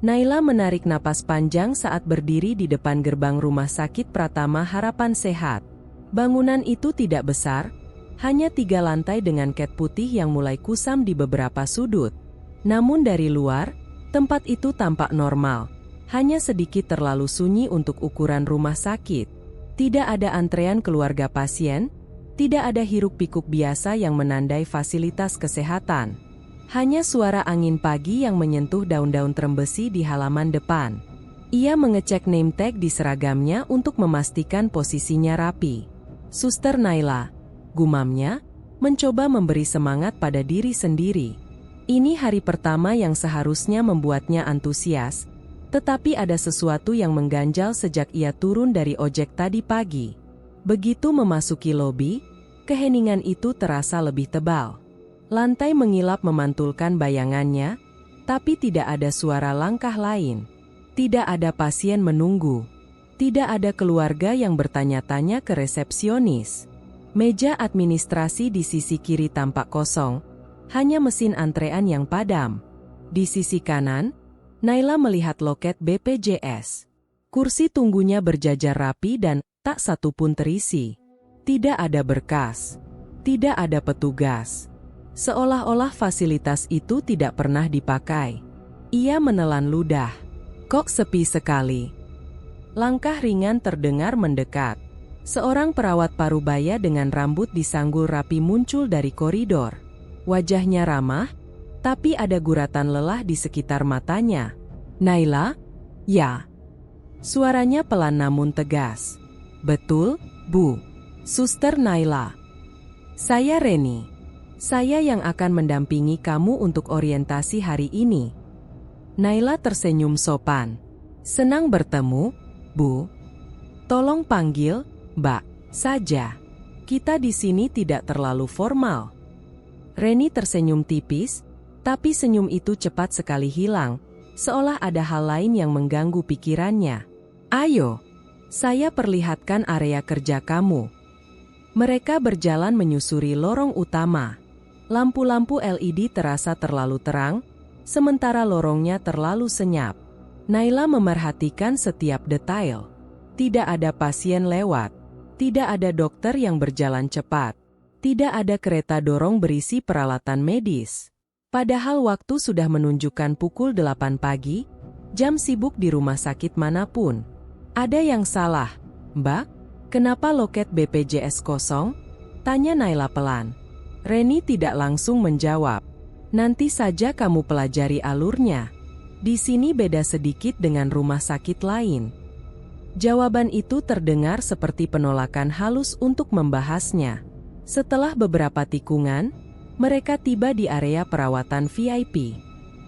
Naila menarik napas panjang saat berdiri di depan gerbang Rumah Sakit Pratama Harapan Sehat. Bangunan itu tidak besar, hanya 3 lantai dengan cat putih yang mulai kusam di beberapa sudut. Namun dari luar, tempat itu tampak normal, hanya sedikit terlalu sunyi untuk ukuran rumah sakit. Tidak ada antrean keluarga pasien, tidak ada hiruk-pikuk biasa yang menandai fasilitas kesehatan. Hanya suara angin pagi yang menyentuh daun-daun trembesi di halaman depan. Ia mengecek name tag di seragamnya untuk memastikan posisinya rapi. "Suster Naila," gumamnya, mencoba memberi semangat pada diri sendiri. Ini hari pertama yang seharusnya membuatnya antusias, tetapi ada sesuatu yang mengganjal sejak ia turun dari ojek tadi pagi. Begitu memasuki lobi, keheningan itu terasa lebih tebal. Lantai mengilap memantulkan bayangannya, tapi tidak ada suara langkah lain. Tidak ada pasien menunggu. Tidak ada keluarga yang bertanya-tanya ke resepsionis. Meja administrasi di sisi kiri tampak kosong, hanya mesin antrean yang padam. Di sisi kanan, Naila melihat loket BPJS. Kursi tunggunya berjajar rapi dan tak satu pun terisi. Tidak ada berkas. Tidak ada petugas. Seolah-olah fasilitas itu tidak pernah dipakai. Ia menelan ludah. Kok sepi sekali. Langkah ringan terdengar mendekat. Seorang perawat parubaya dengan rambut disanggul rapi muncul dari koridor. Wajahnya ramah, tapi ada guratan lelah di sekitar matanya. "Naila?" "Ya." Suaranya pelan namun tegas. "Betul, Bu. Suster Naila. Saya Reni. Saya yang akan mendampingi kamu untuk orientasi hari ini." Naila tersenyum sopan. "Senang bertemu, Bu. Tolong panggil Mbak saja. Kita di sini tidak terlalu formal." Reni tersenyum tipis, tapi senyum itu cepat sekali hilang, seolah ada hal lain yang mengganggu pikirannya. "Ayo, saya perlihatkan area kerja kamu." Mereka berjalan menyusuri lorong utama. Lampu-lampu LED terasa terlalu terang, sementara lorongnya terlalu senyap. Naila memerhatikan setiap detail. Tidak ada pasien lewat. Tidak ada dokter yang berjalan cepat. Tidak ada kereta dorong berisi peralatan medis. Padahal waktu sudah menunjukkan pukul 8 pagi, jam sibuk di rumah sakit manapun. "Ada yang salah, Mbak? Kenapa loket BPJS kosong?" tanya Naila pelan. Reni tidak langsung menjawab. "Nanti saja kamu pelajari alurnya. Di sini beda sedikit dengan rumah sakit lain." Jawaban itu terdengar seperti penolakan halus untuk membahasnya. Setelah beberapa tikungan, mereka tiba di area perawatan VIP.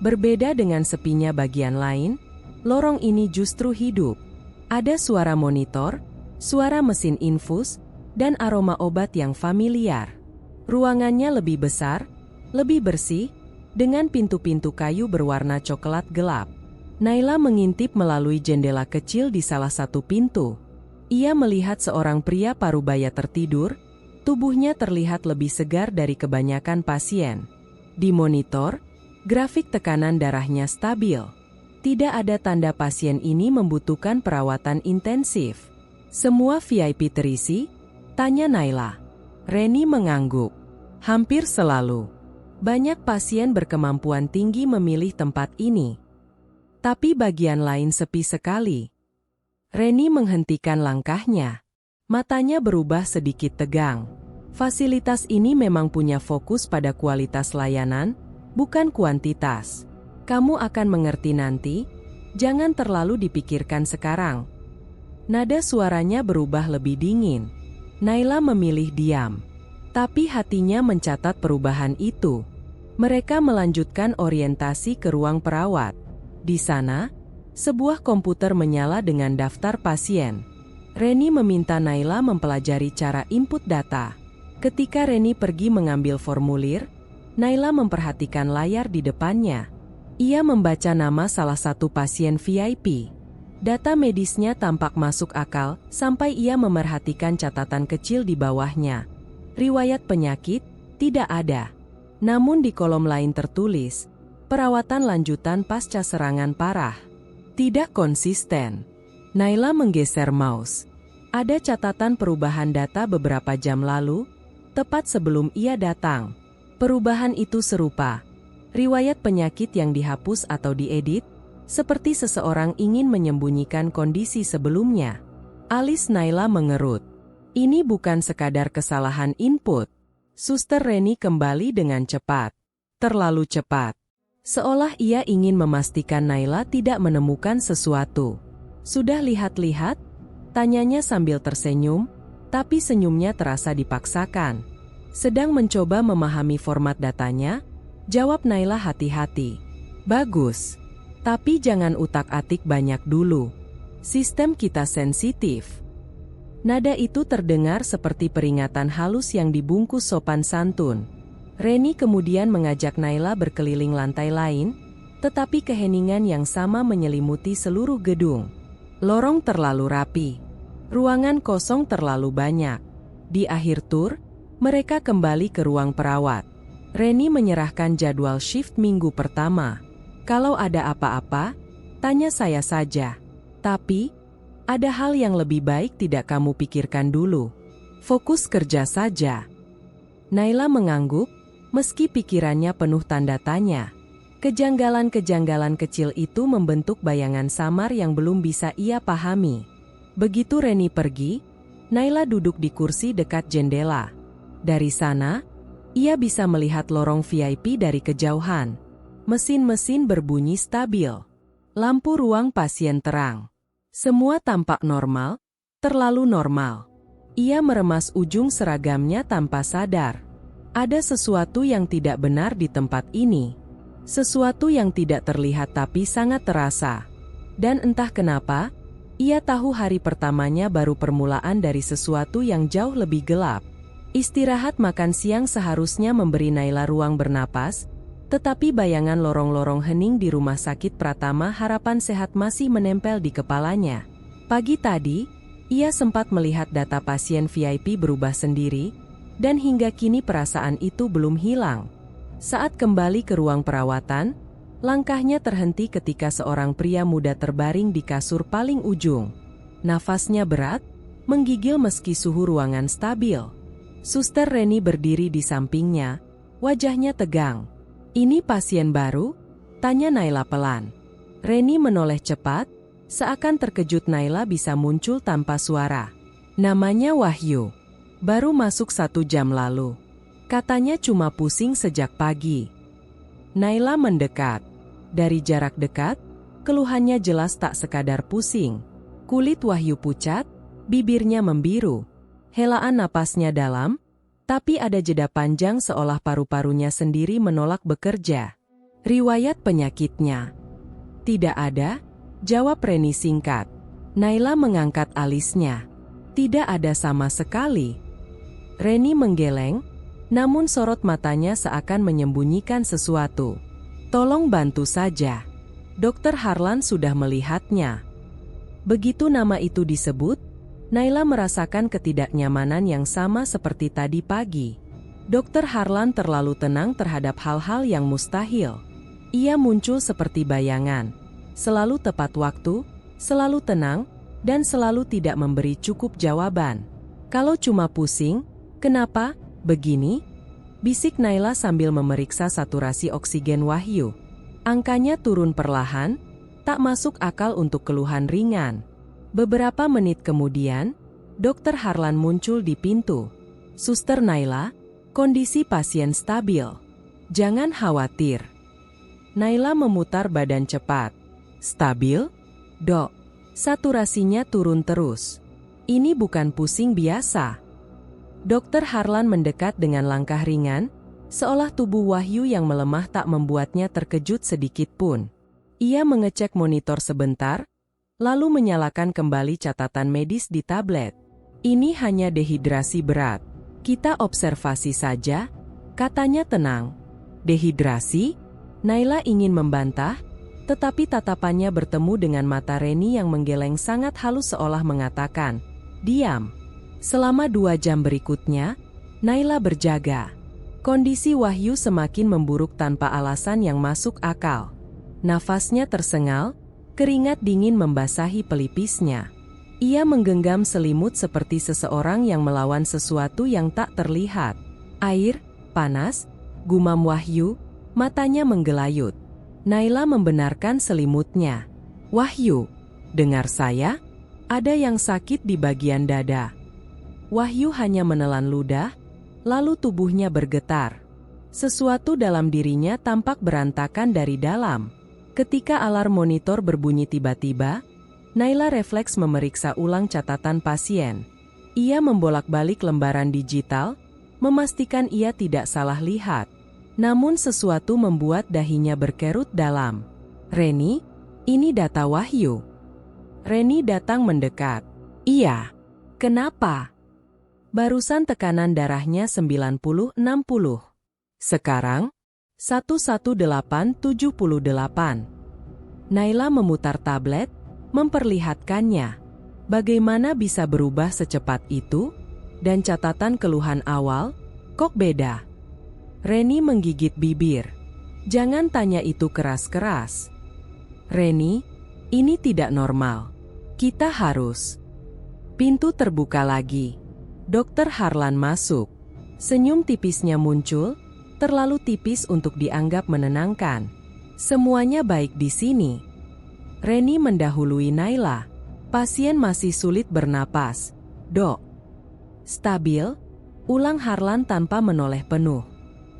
Berbeda dengan sepinya bagian lain, lorong ini justru hidup. Ada suara monitor, suara mesin infus, dan aroma obat yang familiar. Ruangannya lebih besar, lebih bersih, dengan pintu-pintu kayu berwarna coklat gelap. Naila mengintip melalui jendela kecil di salah satu pintu. Ia melihat seorang pria parubaya tertidur, tubuhnya terlihat lebih segar dari kebanyakan pasien. Di monitor, grafik tekanan darahnya stabil. Tidak ada tanda pasien ini membutuhkan perawatan intensif. "Semua VIP terisi?" tanya Naila. Reni mengangguk. "Hampir selalu. Banyak pasien berkemampuan tinggi memilih tempat ini. Tapi bagian lain sepi sekali." Reni menghentikan langkahnya. Matanya berubah sedikit tegang. Fasilitas ini memang punya fokus pada kualitas layanan, bukan kuantitas. "Kamu akan mengerti nanti, jangan terlalu dipikirkan sekarang." Nada suaranya berubah lebih dingin. Naila memilih diam. Tapi hatinya mencatat perubahan itu. Mereka melanjutkan orientasi ke ruang perawat. Di sana, sebuah komputer menyala dengan daftar pasien. Reni meminta Naila mempelajari cara input data. Ketika Reni pergi mengambil formulir, Naila memperhatikan layar di depannya. Ia membaca nama salah satu pasien VIP. Data medisnya tampak masuk akal sampai ia memerhatikan catatan kecil di bawahnya. Riwayat penyakit tidak ada. Namun di kolom lain tertulis, Perawatan lanjutan pasca serangan parah. Tidak konsisten. Naila menggeser mouse. Ada catatan perubahan data beberapa jam lalu, tepat sebelum ia datang. Perubahan itu serupa. Riwayat penyakit yang dihapus atau diedit, seperti seseorang ingin menyembunyikan kondisi sebelumnya. Alis Naila mengerut. Ini bukan sekadar kesalahan input. Suster Reni kembali dengan cepat. Terlalu cepat. Seolah ia ingin memastikan Naila tidak menemukan sesuatu. Sudah lihat-lihat? Tanyanya sambil tersenyum, tapi senyumnya terasa dipaksakan. Sedang mencoba memahami format datanya, jawab Naila hati-hati. Bagus. Tapi jangan utak-atik banyak dulu. Sistem kita sensitif. Nada itu terdengar seperti peringatan halus yang dibungkus sopan santun. Reni kemudian mengajak Naila berkeliling lantai lain, tetapi keheningan yang sama menyelimuti seluruh gedung. Lorong terlalu rapi. Ruangan kosong terlalu banyak. Di akhir tur, mereka kembali ke ruang perawat. Reni menyerahkan jadwal shift minggu pertama. Kalau ada apa-apa, tanya saya saja. Tapi, ada hal yang lebih baik tidak kamu pikirkan dulu. Fokus kerja saja. Naila mengangguk, meski pikirannya penuh tanda tanya. Kejanggalan-kejanggalan kecil itu membentuk bayangan samar yang belum bisa ia pahami. Begitu Reni pergi, Naila duduk di kursi dekat jendela. Dari sana, ia bisa melihat lorong VIP dari kejauhan. Mesin-mesin berbunyi stabil. Lampu ruang pasien terang. Semua tampak normal, terlalu normal. Ia meremas ujung seragamnya tanpa sadar. Ada sesuatu yang tidak benar di tempat ini. Sesuatu yang tidak terlihat tapi sangat terasa. Dan entah kenapa, ia tahu hari pertamanya baru permulaan dari sesuatu yang jauh lebih gelap. Istirahat makan siang seharusnya memberi Naila ruang bernapas, tetapi bayangan lorong-lorong hening di Rumah Sakit Pratama Harapan Sehat masih menempel di kepalanya. Pagi tadi, ia sempat melihat data pasien VIP berubah sendiri, dan hingga kini perasaan itu belum hilang. Saat kembali ke ruang perawatan, langkahnya terhenti ketika seorang pria muda terbaring di kasur paling ujung. Nafasnya berat, menggigil meski suhu ruangan stabil. Suster Reni berdiri di sampingnya, wajahnya tegang. "Ini pasien baru?" tanya Naila pelan. Reni menoleh cepat, seakan terkejut Naila bisa muncul tanpa suara. "Namanya Wahyu. Baru masuk 1 jam lalu. Katanya cuma pusing sejak pagi." Naila mendekat. Dari jarak dekat, keluhannya jelas tak sekadar pusing. Kulit Wahyu pucat, bibirnya membiru. Helaan napasnya dalam, tapi ada jeda panjang seolah paru-parunya sendiri menolak bekerja. "Riwayat penyakitnya?" "Tidak ada," jawab Reni singkat. Naila mengangkat alisnya. "Tidak ada sama sekali." Reni menggeleng, namun sorot matanya seakan menyembunyikan sesuatu. "Tolong bantu saja. Dokter Harlan sudah melihatnya." Begitu nama itu disebut, Naila merasakan ketidaknyamanan yang sama seperti tadi pagi. Dokter Harlan terlalu tenang terhadap hal-hal yang mustahil. Ia muncul seperti bayangan. Selalu tepat waktu, selalu tenang, dan selalu tidak memberi cukup jawaban. "Kalau cuma pusing, kenapa begini?" bisik Naila sambil memeriksa saturasi oksigen Wahyu. Angkanya turun perlahan, tak masuk akal untuk keluhan ringan. Beberapa menit kemudian, Dokter Harlan muncul di pintu. "Suster Naila, kondisi pasien stabil. Jangan khawatir." Naila memutar badan cepat. "Stabil? Dok, saturasinya turun terus. Ini bukan pusing biasa." Dokter Harlan mendekat dengan langkah ringan, seolah tubuh Wahyu yang melemah tak membuatnya terkejut sedikit pun. Ia mengecek monitor sebentar, lalu menyalakan kembali catatan medis di tablet. "Ini hanya dehidrasi berat. Kita observasi saja," katanya tenang. "Dehidrasi?" Naila ingin membantah, tetapi tatapannya bertemu dengan mata Reni yang menggeleng sangat halus seolah mengatakan, "Diam." Selama 2 jam berikutnya, Naila berjaga. Kondisi Wahyu semakin memburuk tanpa alasan yang masuk akal. Nafasnya tersengal, keringat dingin membasahi pelipisnya. Ia menggenggam selimut seperti seseorang yang melawan sesuatu yang tak terlihat. Air, panas, gumam Wahyu, matanya menggelayut. Naila membenarkan selimutnya. Wahyu, dengar saya? Ada yang sakit di bagian dada. Wahyu hanya menelan ludah, lalu tubuhnya bergetar. Sesuatu dalam dirinya tampak berantakan dari dalam. Ketika alarm monitor berbunyi tiba-tiba, Naila refleks memeriksa ulang catatan pasien. Ia membolak-balik lembaran digital, memastikan ia tidak salah lihat. Namun sesuatu membuat dahinya berkerut dalam. Reni, ini data Wahyu. Reni datang mendekat. Iya. Kenapa? Barusan tekanan darahnya 90-60. Sekarang, 118-78. Naila memutar tablet, memperlihatkannya. Bagaimana bisa berubah secepat itu? Dan catatan keluhan awal, kok beda? Reni menggigit bibir. Jangan tanya itu keras-keras. Reni, ini tidak normal. Kita harus. Pintu terbuka lagi. Dokter Harlan masuk. Senyum tipisnya muncul, terlalu tipis untuk dianggap menenangkan. Semuanya baik di sini. Reni mendahului Naila. Pasien masih sulit bernapas. Dok. Stabil? Ulang Harlan tanpa menoleh penuh.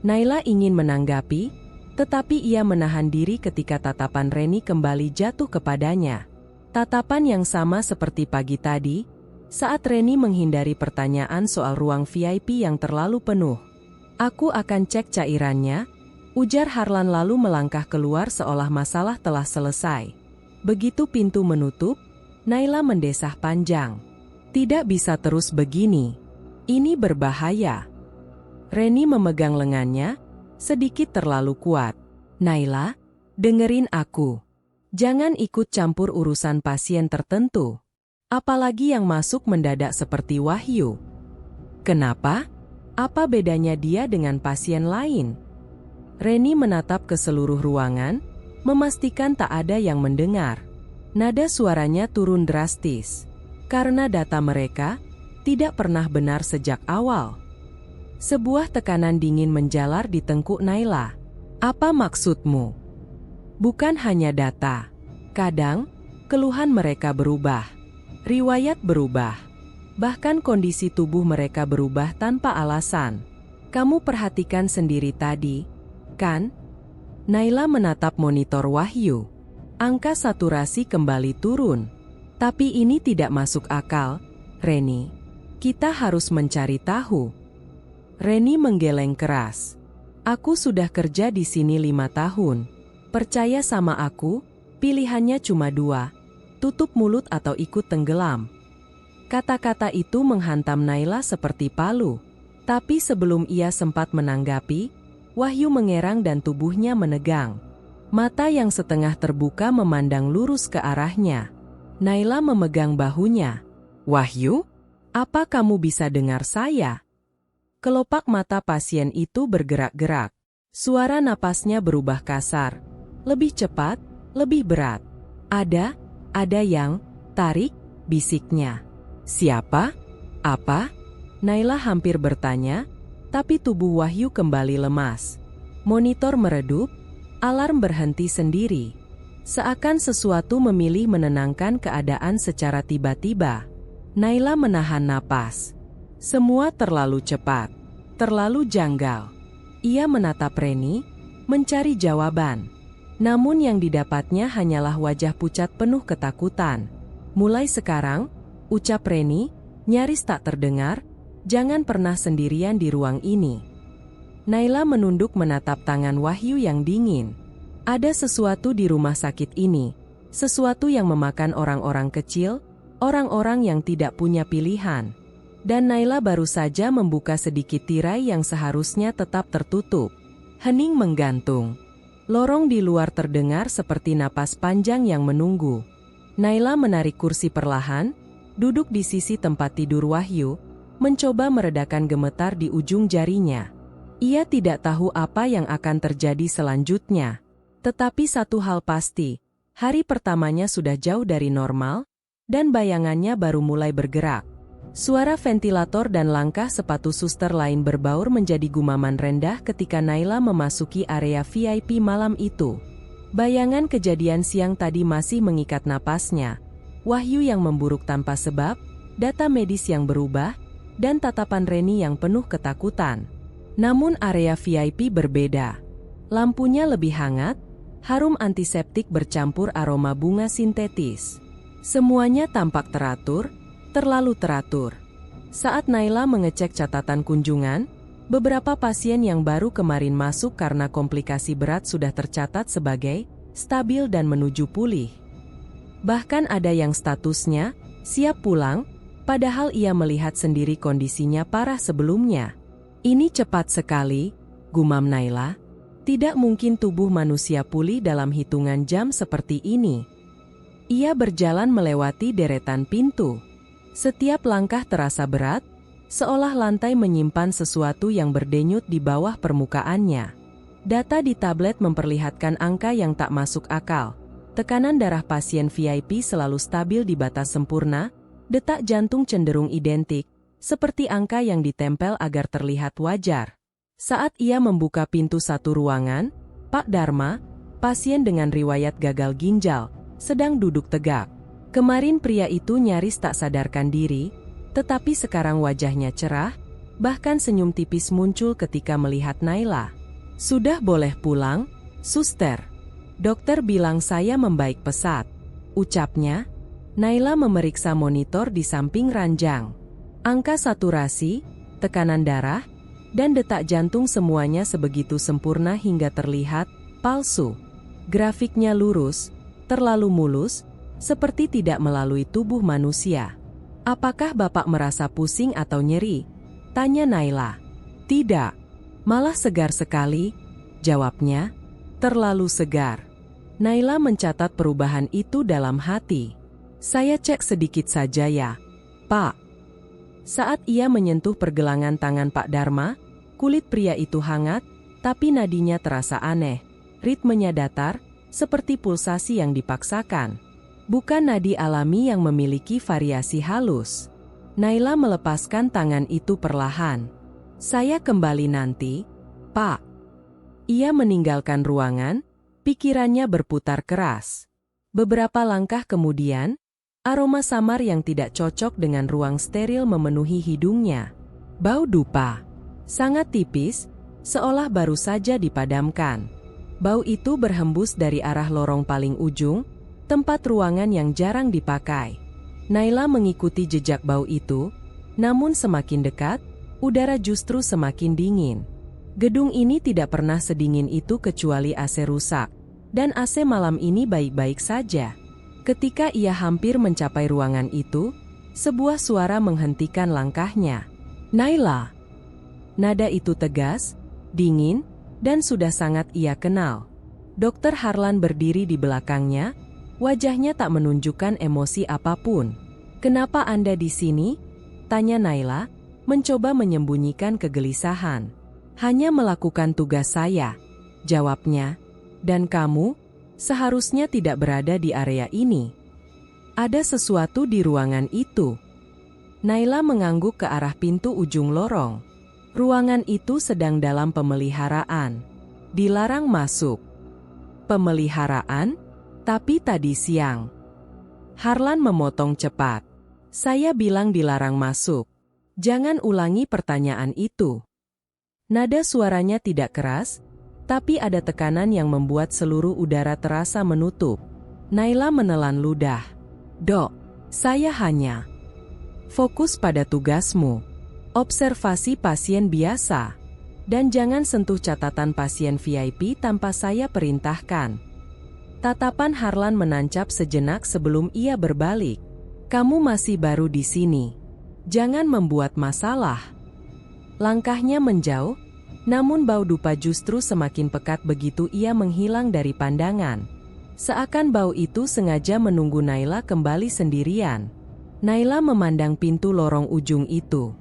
Naila ingin menanggapi, tetapi ia menahan diri ketika tatapan Reni kembali jatuh kepadanya. Tatapan yang sama seperti pagi tadi, saat Reni menghindari pertanyaan soal ruang VIP yang terlalu penuh. Aku akan cek cairannya, ujar Harlan lalu melangkah keluar seolah masalah telah selesai. Begitu pintu menutup, Naila mendesah panjang. Tidak bisa terus begini. Ini berbahaya. Reni memegang lengannya, sedikit terlalu kuat. Naila, dengerin aku. Jangan ikut campur urusan pasien tertentu. Apalagi yang masuk mendadak seperti Wahyu. Kenapa? Apa bedanya dia dengan pasien lain? Reni menatap ke seluruh ruangan, memastikan tak ada yang mendengar. Nada suaranya turun drastis. Karena data mereka tidak pernah benar sejak awal. Sebuah tekanan dingin menjalar di tengkuk Naila. Apa maksudmu? Bukan hanya data. Kadang, keluhan mereka berubah. Riwayat berubah. Bahkan kondisi tubuh mereka berubah tanpa alasan. Kamu perhatikan sendiri tadi, kan? Naila menatap monitor Wahyu. Angka saturasi kembali turun. Tapi ini tidak masuk akal, Reni. Kita harus mencari tahu. Reni menggeleng keras. Aku sudah kerja di sini 5 tahun. Percaya sama aku, pilihannya cuma 2. Tutup mulut atau ikut tenggelam. Kata-kata itu menghantam Naila seperti palu. Tapi sebelum ia sempat menanggapi, Wahyu mengerang dan tubuhnya menegang. Mata yang setengah terbuka memandang lurus ke arahnya. Naila memegang bahunya. Wahyu, apa kamu bisa dengar saya? Kelopak mata pasien itu bergerak-gerak. Suara napasnya berubah kasar. Lebih cepat, lebih berat. Ada yang tarik, bisiknya. Siapa? Apa? Naila hampir bertanya, tapi tubuh Wahyu kembali lemas. Monitor meredup, alarm berhenti sendiri. Seakan sesuatu memilih menenangkan keadaan secara tiba-tiba. Naila menahan napas. Semua terlalu cepat, terlalu janggal. Ia menatap Reni, mencari jawaban. Namun yang didapatnya hanyalah wajah pucat penuh ketakutan. Mulai sekarang, ucap Reni, nyaris tak terdengar, jangan pernah sendirian di ruang ini. Naila menunduk menatap tangan Wahyu yang dingin. Ada sesuatu di rumah sakit ini, sesuatu yang memakan orang-orang kecil, orang-orang yang tidak punya pilihan. Dan Naila baru saja membuka sedikit tirai yang seharusnya tetap tertutup. Hening menggantung. Lorong di luar terdengar seperti napas panjang yang menunggu. Naila menarik kursi perlahan, duduk di sisi tempat tidur Wahyu, mencoba meredakan gemetar di ujung jarinya. Ia tidak tahu apa yang akan terjadi selanjutnya. Tetapi satu hal pasti, hari pertamanya sudah jauh dari normal, dan bayangannya baru mulai bergerak. Suara ventilator dan langkah sepatu suster lain berbaur menjadi gumaman rendah ketika Naila memasuki area VIP malam itu. Bayangan kejadian siang tadi masih mengikat napasnya. Wahyu yang memburuk tanpa sebab, data medis yang berubah, dan tatapan Reni yang penuh ketakutan. Namun area VIP berbeda. Lampunya lebih hangat, harum antiseptik bercampur aroma bunga sintetis. Semuanya tampak teratur, terlalu teratur. Saat Naila mengecek catatan kunjungan, beberapa pasien yang baru kemarin masuk karena komplikasi berat sudah tercatat sebagai stabil dan menuju pulih. Bahkan ada yang statusnya siap pulang, padahal ia melihat sendiri kondisinya parah sebelumnya. Ini cepat sekali, gumam Naila. Tidak mungkin tubuh manusia pulih dalam hitungan jam seperti ini. Ia berjalan melewati deretan pintu. Setiap langkah terasa berat, seolah lantai menyimpan sesuatu yang berdenyut di bawah permukaannya. Data di tablet memperlihatkan angka yang tak masuk akal. Tekanan darah pasien VIP selalu stabil di batas sempurna, detak jantung cenderung identik, seperti angka yang ditempel agar terlihat wajar. Saat ia membuka pintu satu ruangan, Pak Dharma, pasien dengan riwayat gagal ginjal, sedang duduk tegak. Kemarin pria itu nyaris tak sadarkan diri, tetapi sekarang wajahnya cerah, bahkan senyum tipis muncul ketika melihat Naila. Sudah boleh pulang, suster. Dokter bilang saya membaik pesat, ucapnya. Naila memeriksa monitor di samping ranjang. Angka saturasi, tekanan darah, dan detak jantung semuanya sebegitu sempurna hingga terlihat palsu. Grafiknya lurus, terlalu mulus, seperti tidak melalui tubuh manusia. Apakah Bapak merasa pusing atau nyeri? Tanya Naila. Tidak, malah segar sekali, jawabnya. Terlalu segar. Naila mencatat perubahan itu dalam hati. Saya cek sedikit saja ya, Pak. Saat ia menyentuh pergelangan tangan Pak Dharma, kulit pria itu hangat, tapi nadinya terasa aneh. Ritmenya datar, seperti pulsasi yang dipaksakan. Bukan nadi alami yang memiliki variasi halus. Naila melepaskan tangan itu perlahan. Saya kembali nanti, Pak. Ia meninggalkan ruangan, pikirannya berputar keras. Beberapa langkah kemudian, aroma samar yang tidak cocok dengan ruang steril memenuhi hidungnya. Bau dupa. Sangat tipis, seolah baru saja dipadamkan. Bau itu berhembus dari arah lorong paling ujung, tempat ruangan yang jarang dipakai. Naila mengikuti jejak bau itu, namun semakin dekat, udara justru semakin dingin. Gedung ini tidak pernah sedingin itu kecuali AC rusak, dan AC malam ini baik-baik saja. Ketika ia hampir mencapai ruangan itu, sebuah suara menghentikan langkahnya. Naila. Nada itu tegas, dingin, dan sudah sangat ia kenal. Dokter Harlan berdiri di belakangnya, wajahnya tak menunjukkan emosi apapun. Kenapa Anda di sini? Tanya Naila, mencoba menyembunyikan kegelisahan. Hanya melakukan tugas saya, jawabnya. Dan kamu? Seharusnya tidak berada di area ini. Ada sesuatu di ruangan itu. Naila mengangguk ke arah pintu ujung lorong. Ruangan itu sedang dalam pemeliharaan. Dilarang masuk. Pemeliharaan? Tapi tadi siang. Harlan memotong cepat. Saya bilang dilarang masuk. Jangan ulangi pertanyaan itu. Nada suaranya tidak keras, tapi ada tekanan yang membuat seluruh udara terasa menutup. Naila menelan ludah. Dok, saya hanya fokus pada tugasmu. Observasi pasien biasa. Dan jangan sentuh catatan pasien VIP tanpa saya perintahkan. Tatapan Harlan menancap sejenak sebelum ia berbalik. Kamu masih baru di sini. Jangan membuat masalah. Langkahnya menjauh, namun bau dupa justru semakin pekat begitu ia menghilang dari pandangan. Seakan bau itu sengaja menunggu Naila kembali sendirian. Naila memandang pintu lorong ujung itu.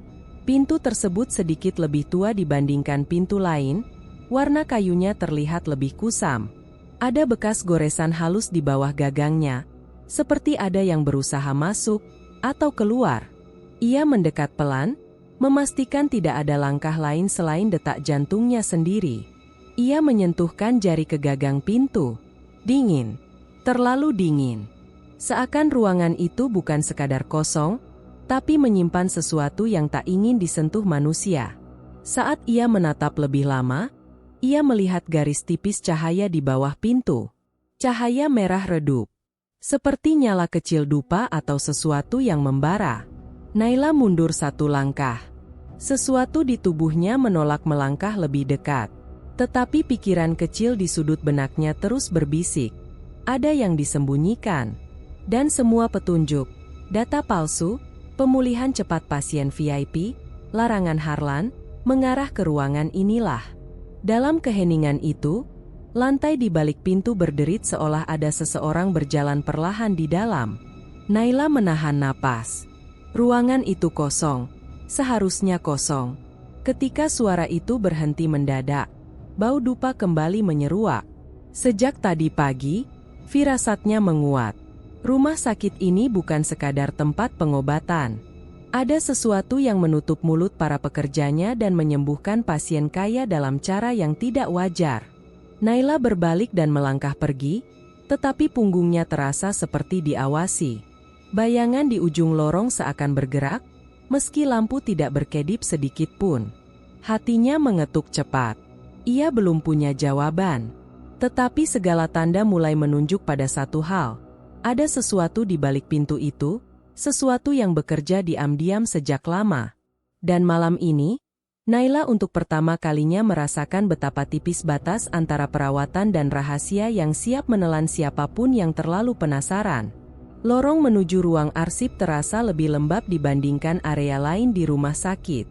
Pintu tersebut sedikit lebih tua dibandingkan pintu lain, warna kayunya terlihat lebih kusam. Ada bekas goresan halus di bawah gagangnya, seperti ada yang berusaha masuk atau keluar. Ia mendekat pelan, memastikan tidak ada langkah lain selain detak jantungnya sendiri. Ia menyentuhkan jari ke gagang pintu. Dingin. Terlalu dingin. Seakan ruangan itu bukan sekadar kosong, tapi menyimpan sesuatu yang tak ingin disentuh manusia. Saat ia menatap lebih lama, ia melihat garis tipis cahaya di bawah pintu. Cahaya merah redup. Seperti nyala kecil dupa atau sesuatu yang membara. Naila mundur satu langkah. Sesuatu di tubuhnya menolak melangkah lebih dekat. Tetapi pikiran kecil di sudut benaknya terus berbisik. Ada yang disembunyikan. Dan semua petunjuk, data palsu, pemulihan cepat pasien VIP, larangan Harlan, mengarah ke ruangan inilah. Dalam keheningan itu, lantai di balik pintu berderit seolah ada seseorang berjalan perlahan di dalam. Naila menahan napas. Ruangan itu kosong. Seharusnya kosong. Ketika suara itu berhenti mendadak, bau dupa kembali menyeruak. Sejak tadi pagi, firasatnya menguat. Rumah sakit ini bukan sekadar tempat pengobatan. Ada sesuatu yang menutup mulut para pekerjanya dan menyembuhkan pasien kaya dalam cara yang tidak wajar. Naila berbalik dan melangkah pergi, tetapi punggungnya terasa seperti diawasi. Bayangan di ujung lorong seakan bergerak, meski lampu tidak berkedip sedikit pun. Hatinya mengetuk cepat. Ia belum punya jawaban. Tetapi segala tanda mulai menunjuk pada satu hal. Ada sesuatu di balik pintu itu, sesuatu yang bekerja diam-diam sejak lama. Dan malam ini, Naila untuk pertama kalinya merasakan betapa tipis batas antara perawatan dan rahasia yang siap menelan siapapun yang terlalu penasaran. Lorong menuju ruang arsip terasa lebih lembab dibandingkan area lain di rumah sakit.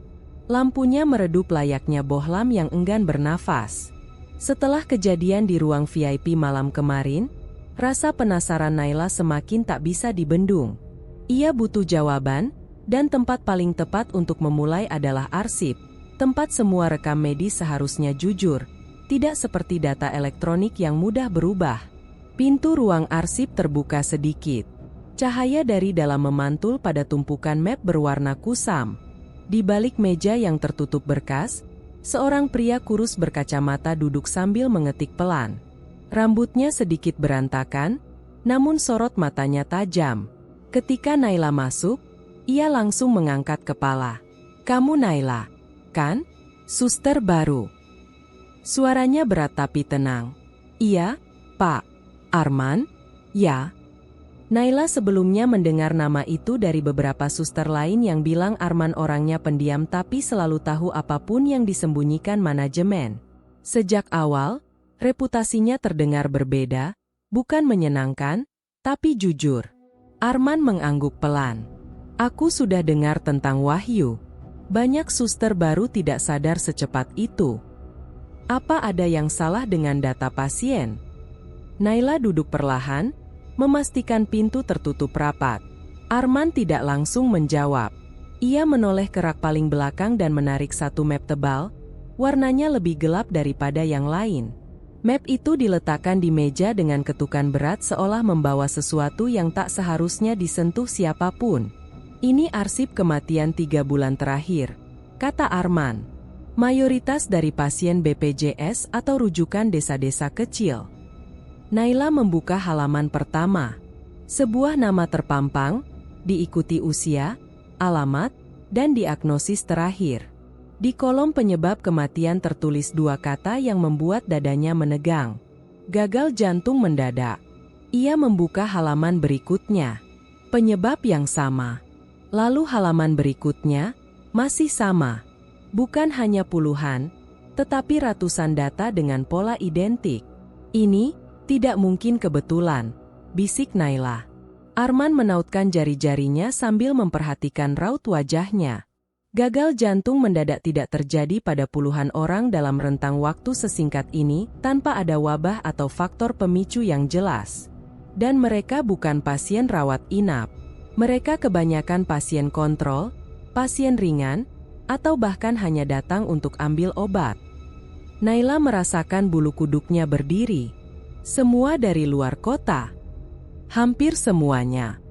Lampunya meredup layaknya bohlam yang enggan bernafas. Setelah kejadian di ruang VIP malam kemarin, rasa penasaran Naila semakin tak bisa dibendung. Ia butuh jawaban, dan tempat paling tepat untuk memulai adalah arsip, tempat semua rekam medis seharusnya jujur, tidak seperti data elektronik yang mudah berubah. Pintu ruang arsip terbuka sedikit. Cahaya dari dalam memantul pada tumpukan map berwarna kusam. Di balik meja yang tertutup berkas, seorang pria kurus berkacamata duduk sambil mengetik pelan. Rambutnya sedikit berantakan, namun sorot matanya tajam. Ketika Naila masuk, ia langsung mengangkat kepala. "Kamu Naila, kan? Suster baru?" Suaranya berat tapi tenang. "Iya, Pak. Arman?" "Ya." Naila sebelumnya mendengar nama itu dari beberapa suster lain yang bilang Arman orangnya pendiam tapi selalu tahu apapun yang disembunyikan manajemen. Sejak awal, reputasinya terdengar berbeda, bukan menyenangkan, tapi jujur. Arman mengangguk pelan. "Aku sudah dengar tentang Wahyu. Banyak suster baru tidak sadar secepat itu. Apa ada yang salah dengan data pasien?" Naila duduk perlahan, memastikan pintu tertutup rapat. Arman tidak langsung menjawab. Ia menoleh ke rak paling belakang dan menarik satu map tebal, warnanya lebih gelap daripada yang lain. Map itu diletakkan di meja dengan ketukan berat seolah membawa sesuatu yang tak seharusnya disentuh siapapun. "Ini arsip kematian 3 bulan terakhir," kata Arman. "Mayoritas dari pasien BPJS atau rujukan desa-desa kecil." Naila membuka halaman pertama. Sebuah nama terpampang, diikuti usia, alamat, dan diagnosis terakhir. Di kolom penyebab kematian tertulis 2 kata yang membuat dadanya menegang. Gagal jantung mendadak. Ia membuka halaman berikutnya. Penyebab yang sama. Lalu halaman berikutnya, masih sama. Bukan hanya puluhan, tetapi ratusan data dengan pola identik. "Ini tidak mungkin kebetulan," bisik Naila. Arman menautkan jari-jarinya sambil memperhatikan raut wajahnya. Gagal jantung mendadak tidak terjadi pada puluhan orang dalam rentang waktu sesingkat ini, tanpa ada wabah atau faktor pemicu yang jelas. Dan mereka bukan pasien rawat inap. Mereka kebanyakan pasien kontrol, pasien ringan, atau bahkan hanya datang untuk ambil obat. Naila merasakan bulu kuduknya berdiri. Semua dari luar kota. Hampir semuanya.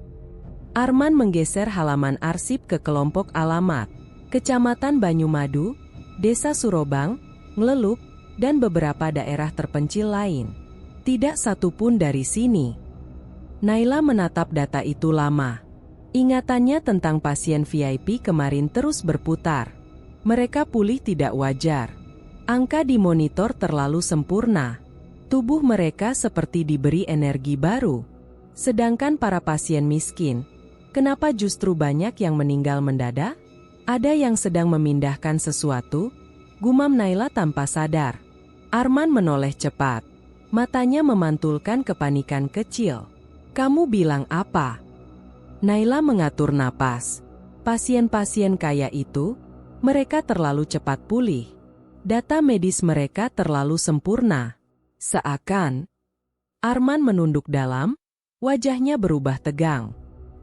Arman menggeser halaman arsip ke kelompok alamat. Kecamatan Banyumadu, Desa Surobang, Ngleluk, dan beberapa daerah terpencil lain. Tidak satu pun dari sini. Naila menatap data itu lama. Ingatannya tentang pasien VIP kemarin terus berputar. Mereka pulih tidak wajar. Angka di monitor terlalu sempurna. Tubuh mereka seperti diberi energi baru. Sedangkan para pasien miskin, kenapa justru banyak yang meninggal mendadak? Ada yang sedang memindahkan sesuatu? Gumam Naila tanpa sadar. Arman menoleh cepat. Matanya memantulkan kepanikan kecil. Kamu bilang apa? Naila mengatur napas. Pasien-pasien kaya itu, mereka terlalu cepat pulih. Data medis mereka terlalu sempurna. Seakan. Arman menunduk dalam, wajahnya berubah tegang.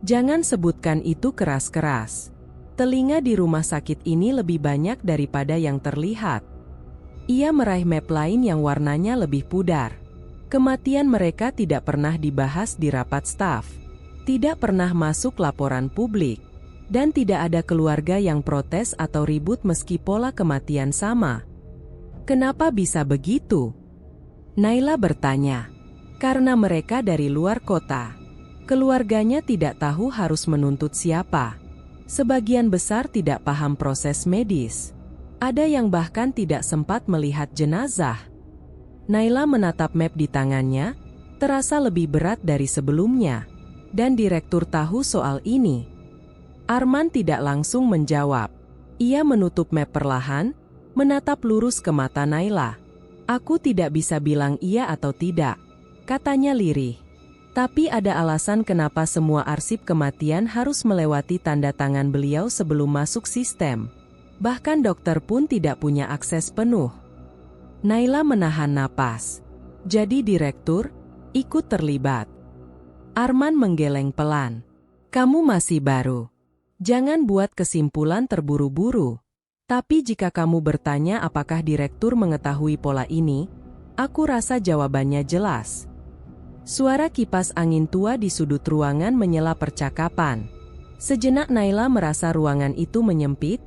Jangan sebutkan itu keras-keras. Telinga di rumah sakit ini lebih banyak daripada yang terlihat. Ia meraih map lain yang warnanya lebih pudar. Kematian mereka tidak pernah dibahas di rapat staf. Tidak pernah masuk laporan publik. Dan tidak ada keluarga yang protes atau ribut meski pola kematian sama. Kenapa bisa begitu? Naila bertanya. Karena mereka dari luar kota. Keluarganya tidak tahu harus menuntut siapa. Sebagian besar tidak paham proses medis. Ada yang bahkan tidak sempat melihat jenazah. Naila menatap map di tangannya, terasa lebih berat dari sebelumnya. Dan direktur tahu soal ini. Arman tidak langsung menjawab. Ia menutup map perlahan, menatap lurus ke mata Naila. Aku tidak bisa bilang iya atau tidak, katanya lirih. Tapi ada alasan kenapa semua arsip kematian harus melewati tanda tangan beliau sebelum masuk sistem. Bahkan dokter pun tidak punya akses penuh. Naila menahan napas. Jadi direktur, ikut terlibat. Arman menggeleng pelan. Kamu masih baru. Jangan buat kesimpulan terburu-buru. Tapi jika kamu bertanya apakah direktur mengetahui pola ini, aku rasa jawabannya jelas. Suara kipas angin tua di sudut ruangan menyela percakapan. Sejenak Naila merasa ruangan itu menyempit,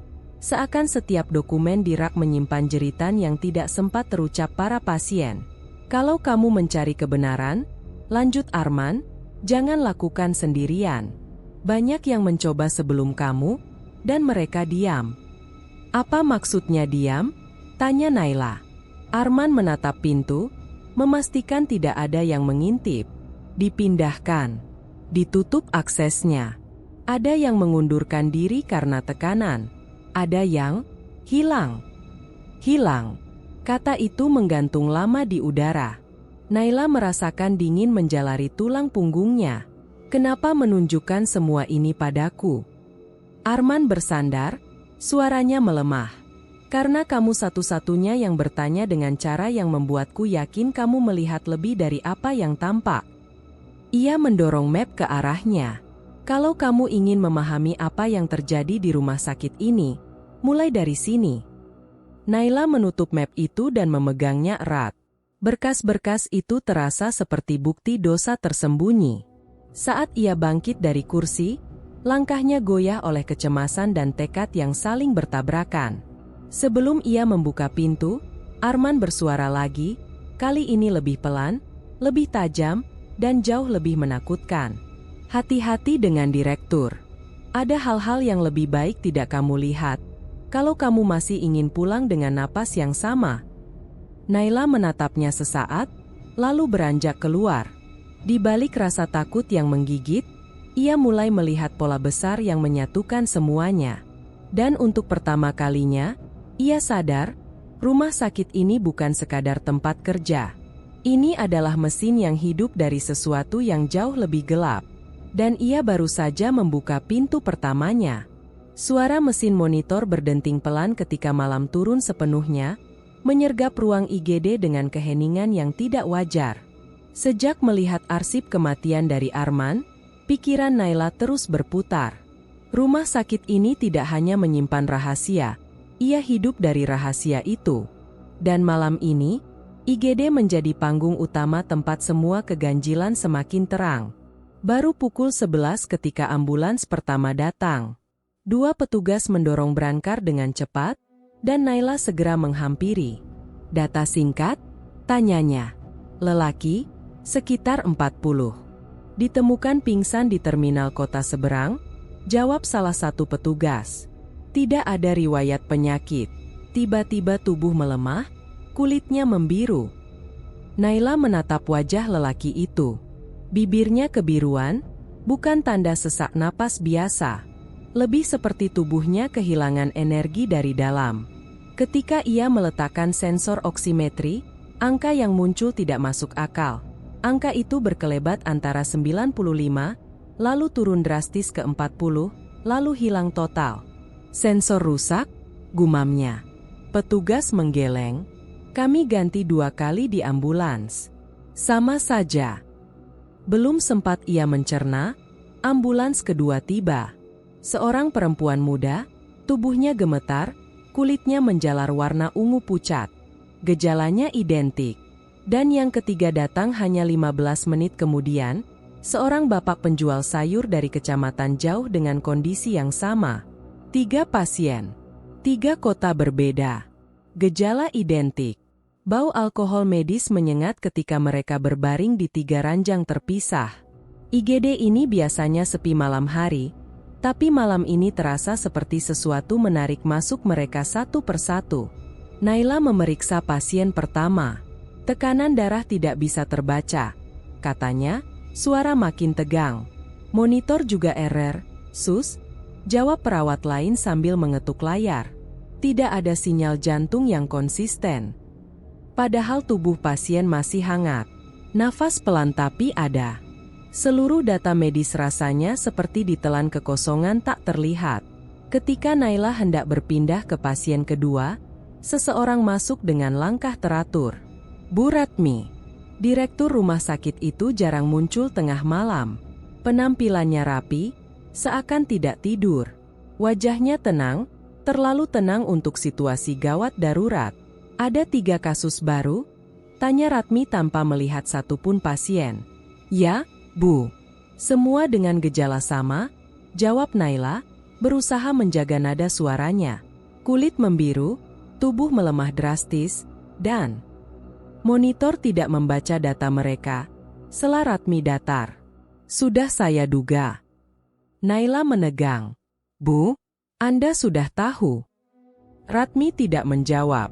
seakan setiap dokumen di rak menyimpan jeritan yang tidak sempat terucap para pasien. Kalau kamu mencari kebenaran, lanjut Arman, jangan lakukan sendirian. Banyak yang mencoba sebelum kamu, dan mereka diam. Apa maksudnya diam? Tanya Naila. Arman menatap pintu, memastikan tidak ada yang mengintip. Dipindahkan. Ditutup aksesnya. Ada yang mengundurkan diri karena tekanan. Ada yang hilang. Hilang. Kata itu menggantung lama di udara. Naila merasakan dingin menjalari tulang punggungnya. Kenapa menunjukkan semua ini padaku? Arman bersandar, suaranya melemah. Karena kamu satu-satunya yang bertanya dengan cara yang membuatku yakin kamu melihat lebih dari apa yang tampak. Ia mendorong map ke arahnya. Kalau kamu ingin memahami apa yang terjadi di rumah sakit ini, mulai dari sini. Naila menutup map itu dan memegangnya erat. Berkas-berkas itu terasa seperti bukti dosa tersembunyi. Saat ia bangkit dari kursi, langkahnya goyah oleh kecemasan dan tekad yang saling bertabrakan. Sebelum ia membuka pintu, Arman bersuara lagi, kali ini lebih pelan, lebih tajam, dan jauh lebih menakutkan. Hati-hati dengan direktur. Ada hal-hal yang lebih baik tidak kamu lihat, kalau kamu masih ingin pulang dengan napas yang sama. Naila menatapnya sesaat, lalu beranjak keluar. Di balik rasa takut yang menggigit, ia mulai melihat pola besar yang menyatukan semuanya. Dan untuk pertama kalinya, ia sadar, rumah sakit ini bukan sekadar tempat kerja. Ini adalah mesin yang hidup dari sesuatu yang jauh lebih gelap. Dan ia baru saja membuka pintu pertamanya. Suara mesin monitor berdenting pelan ketika malam turun sepenuhnya, menyergap ruang IGD dengan keheningan yang tidak wajar. Sejak melihat arsip kematian dari Arman, pikiran Naila terus berputar. Rumah sakit ini tidak hanya menyimpan rahasia, ia hidup dari rahasia itu. Dan malam ini, IGD menjadi panggung utama tempat semua keganjilan semakin terang. Baru pukul 11 ketika ambulans pertama datang. 2 petugas mendorong Brancar dengan cepat, dan Naila segera menghampiri. Data singkat? Tanyanya. Lelaki, sekitar 40. Ditemukan pingsan di terminal kota seberang? Jawab salah satu petugas. Tidak ada riwayat penyakit. Tiba-tiba tubuh melemah, kulitnya membiru. Naila menatap wajah lelaki itu. Bibirnya kebiruan, bukan tanda sesak napas biasa. Lebih seperti tubuhnya kehilangan energi dari dalam. Ketika ia meletakkan sensor oksimetri, angka yang muncul tidak masuk akal. Angka itu berkelebat antara 95, lalu turun drastis ke 40, lalu hilang total. Sensor rusak? Gumamnya. Petugas menggeleng. Kami ganti 2 kali di ambulans. Sama saja. Belum sempat ia mencerna, ambulans kedua tiba. Seorang perempuan muda, tubuhnya gemetar, kulitnya menjalar warna ungu pucat. Gejalanya identik. Dan yang ketiga datang hanya 15 menit kemudian, seorang bapak penjual sayur dari kecamatan jauh dengan kondisi yang sama. 3 pasien. 3 kota berbeda. Gejala identik. Bau alkohol medis menyengat ketika mereka berbaring di 3 ranjang terpisah. IGD ini biasanya sepi malam hari, tapi malam ini terasa seperti sesuatu menarik masuk mereka satu persatu. Naila memeriksa pasien pertama. Tekanan darah tidak bisa terbaca. Katanya, suara makin tegang. Monitor juga error. Sus, jawab perawat lain sambil mengetuk layar. Tidak ada sinyal jantung yang konsisten. Padahal tubuh pasien masih hangat. Nafas pelan tapi ada. Seluruh data medis rasanya seperti ditelan kekosongan tak terlihat. Ketika Naila hendak berpindah ke pasien kedua, seseorang masuk dengan langkah teratur. Bu Ratmi. Direktur rumah sakit itu jarang muncul tengah malam. Penampilannya rapi, seakan tidak tidur. Wajahnya tenang, terlalu tenang untuk situasi gawat darurat. Ada 3 kasus baru? Tanya Ratmi tanpa melihat satupun pasien. Ya, Bu. Semua dengan gejala sama, jawab Naila, berusaha menjaga nada suaranya. Kulit membiru, tubuh melemah drastis, dan monitor tidak membaca data mereka. Sela Ratmi datar. Sudah saya duga. Naila menegang. Bu, Anda sudah tahu. Ratmi tidak menjawab.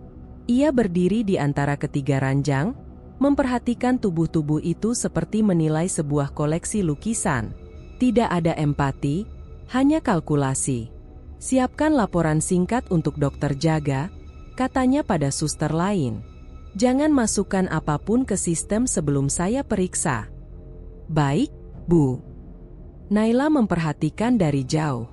Ia berdiri di antara ketiga ranjang, memperhatikan tubuh-tubuh itu seperti menilai sebuah koleksi lukisan. Tidak ada empati, hanya kalkulasi. Siapkan laporan singkat untuk dokter jaga, katanya pada suster lain. Jangan masukkan apapun ke sistem sebelum saya periksa. Baik, Bu. Naila memperhatikan dari jauh.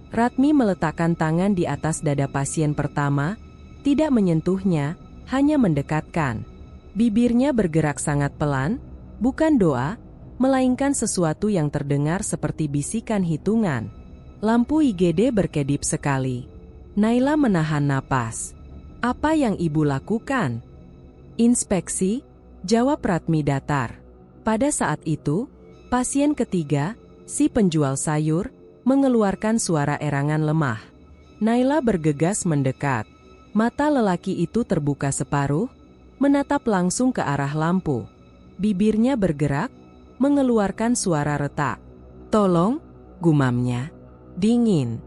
Ratmi meletakkan tangan di atas dada pasien pertama, tidak menyentuhnya, hanya mendekatkan. Bibirnya bergerak sangat pelan, bukan doa, melainkan sesuatu yang terdengar seperti bisikan hitungan. Lampu IGD berkedip sekali. Naila menahan napas. Apa yang ibu lakukan? Inspeksi, jawab Ratmi datar. Pada saat itu, pasien ketiga, si penjual sayur, mengeluarkan suara erangan lemah. Naila bergegas mendekat. Mata lelaki itu terbuka separuh, menatap langsung ke arah lampu. Bibirnya bergerak, mengeluarkan suara retak. Tolong, gumamnya. Dingin.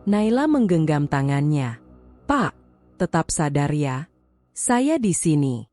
Naila menggenggam tangannya. Pak, tetap sadar ya. Saya di sini.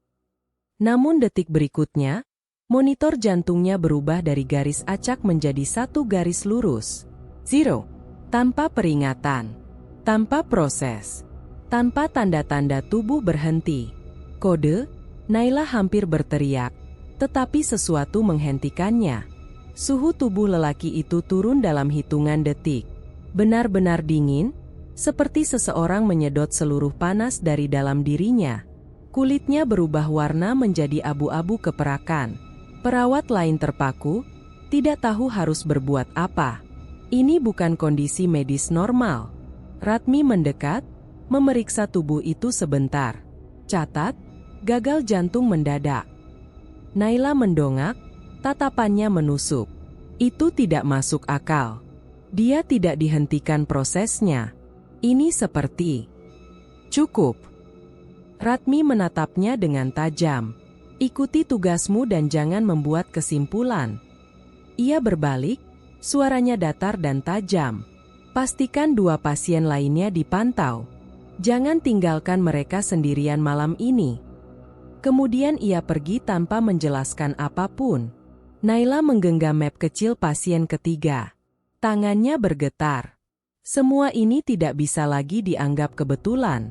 Namun detik berikutnya, monitor jantungnya berubah dari garis acak menjadi 1 garis lurus. 0. Tanpa peringatan. Tanpa proses. Tanpa tanda-tanda tubuh berhenti. Kode, Naila hampir berteriak, tetapi sesuatu menghentikannya. Suhu tubuh lelaki itu turun dalam hitungan detik. Benar-benar dingin, seperti seseorang menyedot seluruh panas dari dalam dirinya. Kulitnya berubah warna menjadi abu-abu keperakan. Perawat lain terpaku, tidak tahu harus berbuat apa. Ini bukan kondisi medis normal. Ratmi mendekat, memeriksa tubuh itu sebentar. Catat, gagal jantung mendadak. Naila mendongak, tatapannya menusuk. Itu tidak masuk akal. Dia tidak dihentikan prosesnya. Ini seperti... Cukup. Ratmi menatapnya dengan tajam. Ikuti tugasmu dan jangan membuat kesimpulan. Ia berbalik, suaranya datar dan tajam. Pastikan 2 pasien lainnya dipantau. Jangan tinggalkan mereka sendirian malam ini. Kemudian ia pergi tanpa menjelaskan apapun. Naila menggenggam map kecil pasien ketiga. Tangannya bergetar. Semua ini tidak bisa lagi dianggap kebetulan.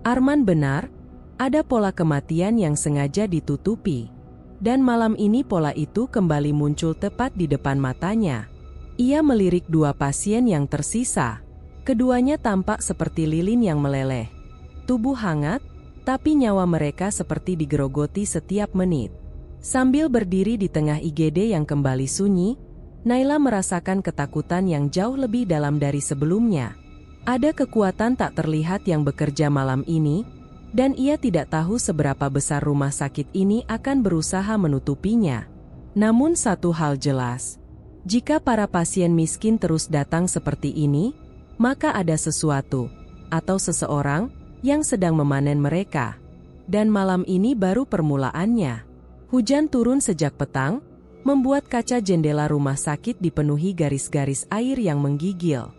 Arman benar, ada pola kematian yang sengaja ditutupi. Dan malam ini pola itu kembali muncul tepat di depan matanya. Ia melirik 2 pasien yang tersisa. Keduanya tampak seperti lilin yang meleleh. Tubuh hangat, tapi nyawa mereka seperti digerogoti setiap menit. Sambil berdiri di tengah IGD yang kembali sunyi, Naila merasakan ketakutan yang jauh lebih dalam dari sebelumnya. Ada kekuatan tak terlihat yang bekerja malam ini, dan ia tidak tahu seberapa besar rumah sakit ini akan berusaha menutupinya. Namun satu hal jelas, jika para pasien miskin terus datang seperti ini, maka ada sesuatu, atau seseorang, yang sedang memanen mereka. Dan malam ini baru permulaannya. Hujan turun sejak petang, membuat kaca jendela rumah sakit dipenuhi garis-garis air yang menggigil.